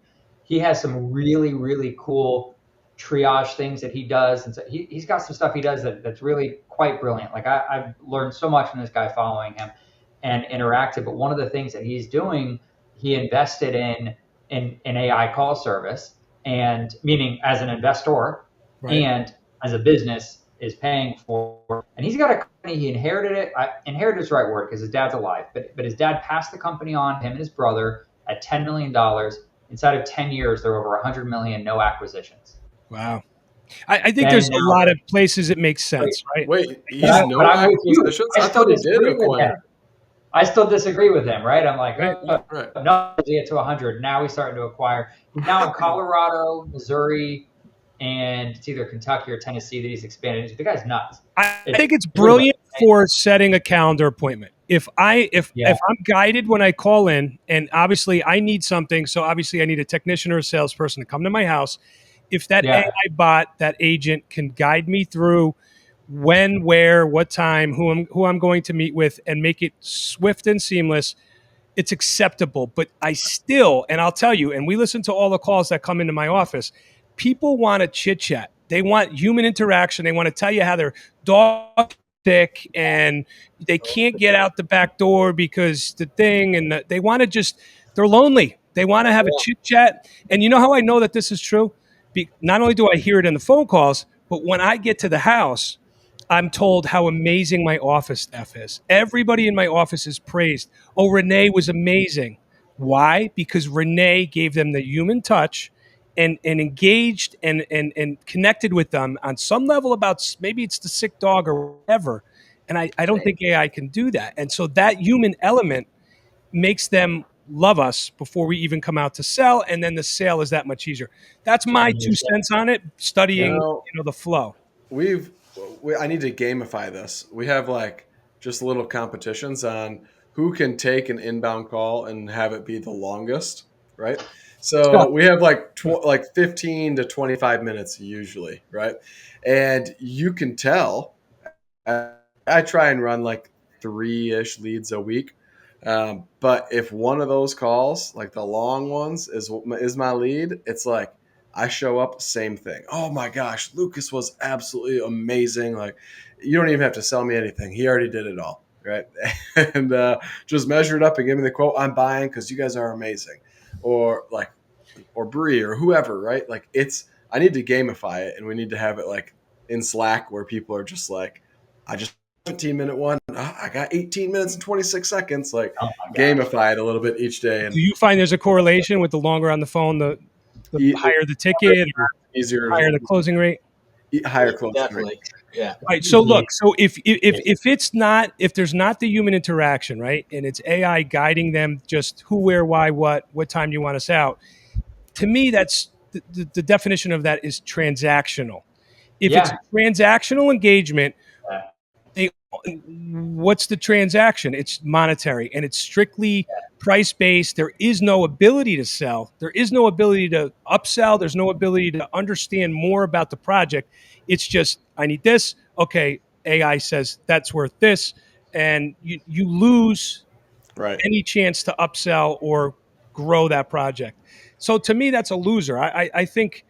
He has some really, really cool triage things that he does. And so he's got some stuff he does that's really quite brilliant. Like I've learned so much from this guy following him and interacted. But one of the things that he's doing, he invested in an AI call service, and meaning as an investor and as a business is paying for. And he's got a company, he inherited it. Inherited is the right word because his dad's alive, but his dad passed the company on, him and his brother, at $10 million. Inside of 10 years, there were over 100 million, no acquisitions. Wow. I think there's a lot of places it makes sense, right? Wait, he's no acquisitions? I thought he did acquire. I still disagree with him, right? I'm like, no, to get to 100. Now he's starting to acquire. Now in Colorado, Missouri, and it's either Kentucky or Tennessee that he's expanded into. The guy's nuts. I think it's brilliant for setting a calendar appointment. If I'm guided when I call in, and obviously I need something, so obviously I need a technician or a salesperson to come to my house. If that AI bot, that agent can guide me through when, where, what time, who I'm going to meet with, and make it swift and seamless, it's acceptable. But I still, and I'll tell you, and we listen to all the calls that come into my office, people want to chit chat. They want human interaction. They want to tell you how their dog sick and they can't get out the back door because the thing, and they want to they're lonely. They want to have a chit chat. And you know how I know that this is true? Not only do I hear it in the phone calls, but when I get to the house, I'm told how amazing my office staff is. Everybody in my office is praised. Oh, Renee was amazing. Why? Because Renee gave them the human touch and engaged and connected with them on some level about maybe it's the sick dog or whatever. And I don't think AI can do that. And so that human element makes them love us before we even come out to sell, and then the sale is that much easier. That's my 2 cents on it. Studying, the flow. I need to gamify this. We have like just little competitions on who can take an inbound call and have it be the longest, right? So we have like 15 to 25 minutes usually, right? And you can tell. I try and run like 3-ish leads a week. But if one of those calls, like the long ones, is my lead, it's like I show up, same thing. Oh my gosh, Lucas was absolutely amazing. Like you don't even have to sell me anything. He already did it all, right? And just measure it up and give me the quote. I'm buying because you guys are amazing, or Bree or whoever, right? Like I need to gamify it, and we need to have it like in Slack where people are just like, I just 17-minute one. I got 18 minutes and 26 seconds. Like gamify it a little bit each day. And do you find there's a correlation with the longer on the phone, the higher the ticket, or easier, higher the closing rate? Higher closing Definitely. rate. Yeah. Right. So look, so if there's not the human interaction, right, and it's AI guiding them just who, where, why, what time do you want us out? To me, that's the definition of that is transactional. If it's a transactional engagement, what's the transaction? It's monetary, and it's strictly price-based. There is no ability to sell. There is no ability to upsell. There's no ability to understand more about the project. It's just, I need this. Okay, AI says that's worth this. And you lose any chance to upsell or grow that project. So to me, that's a loser. I think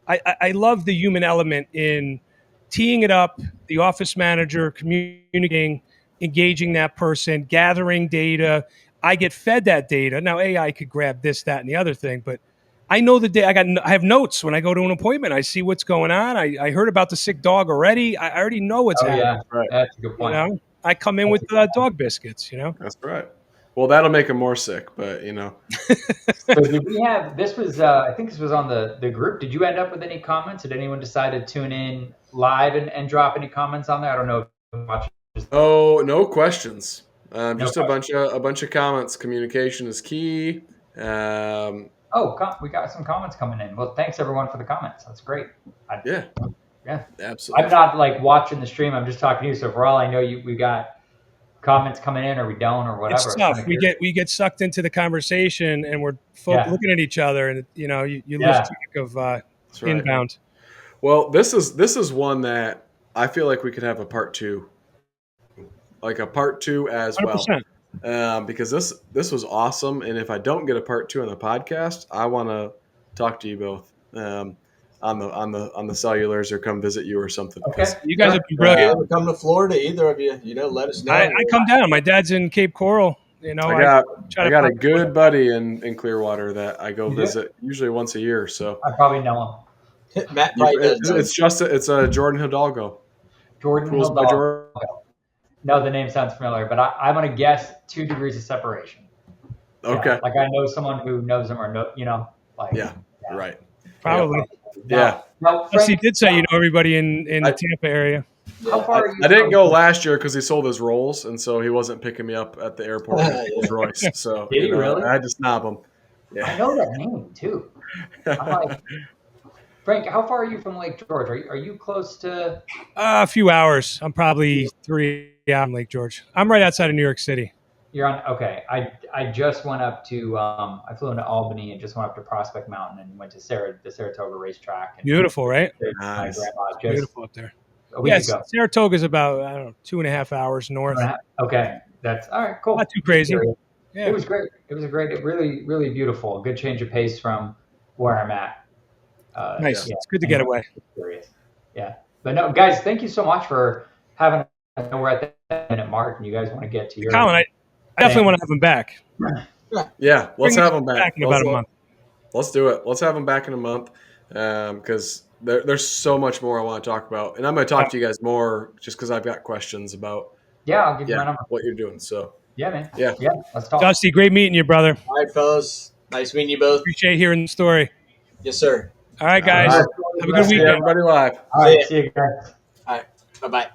I love the human element in teeing it up, the office manager, communicating, engaging that person, gathering data. I get fed that data. Now AI could grab this, that, and the other thing, but I know the day. I have notes when I go to an appointment. I see what's going on. I heard about the sick dog already. I already know what's happening. Yeah, right. That's a good point. You know? I come in with dog biscuits. That's right. Well, that'll make him more sick, but So did we have? This was. I think this was on the group. Did you end up with any comments? Did anyone decide to tune in live and drop any comments on there? I don't know. Oh, no questions. Just a bunch of comments. Communication is key. We got some comments coming in. Well, thanks everyone for the comments. That's great. Yeah, absolutely. I'm not like watching the stream. I'm just talking to you. So for all I know, we got comments coming in, or we don't, or whatever. It's tough. We get sucked into the conversation, and we're looking at each other, and you lose track of inbound. Well, this is one that I feel like we could have a part two, like a part two as 100%. Well, because this was awesome. And if I don't get a part two on the podcast, I want to talk to you both on the cellulars or come visit you or something. Okay. You guys have been brilliant. Come to Florida, either of you. Let us know. I come down. My dad's in Cape Coral. I got a good buddy in Clearwater that I go visit usually once a year. So I probably know him. Matt probably does. It's a Jordan Hidalgo. Hidalgo. No, the name sounds familiar, but I'm going to guess 2 degrees of separation. Okay. Like I know someone who knows him, or right. Probably. Yeah. No, Frank, he did say you know everybody in the Tampa area. How far are you? I didn't go last year because he sold his rolls, and so he wasn't picking me up at the airport with Rolls Royce. So did he really? I had to snap him. Yeah. I know that name too. I'm like, Frank, how far are you from Lake George? Are you close to? A few hours. I'm probably 3 out in Lake George. I'm right outside of New York City. You're on. Okay. I just went up to. I flew into Albany and just went up to Prospect Mountain and went to the Saratoga racetrack. And beautiful, right? Nice. Beautiful up there. Yes, Saratoga is about 2.5 hours north. Okay, that's all right. Cool. Not too crazy. Yeah. It was great. It was really, really beautiful. Good change of pace from where I'm at. Nice. It's good to get away. Yeah. But no, guys, thank you so much for having us. We're at the minute mark, and you guys want to get to your. Colin, I definitely want to have him back. Yeah, let's have him back in about a month. Let's do it. Let's have him back in a month because there's so much more I want to talk about, and I'm going to talk to you guys more just because I've got questions about. Yeah, I'll give you my number. What you're doing. So. Yeah, man. Yeah. Let's talk. Dusty, great meeting you, brother. All right, fellas. Nice meeting you both. Appreciate hearing the story. Yes, sir. All right, guys. All right. Have a good weekend. Everybody live. All right. See you guys. All right. Bye-bye.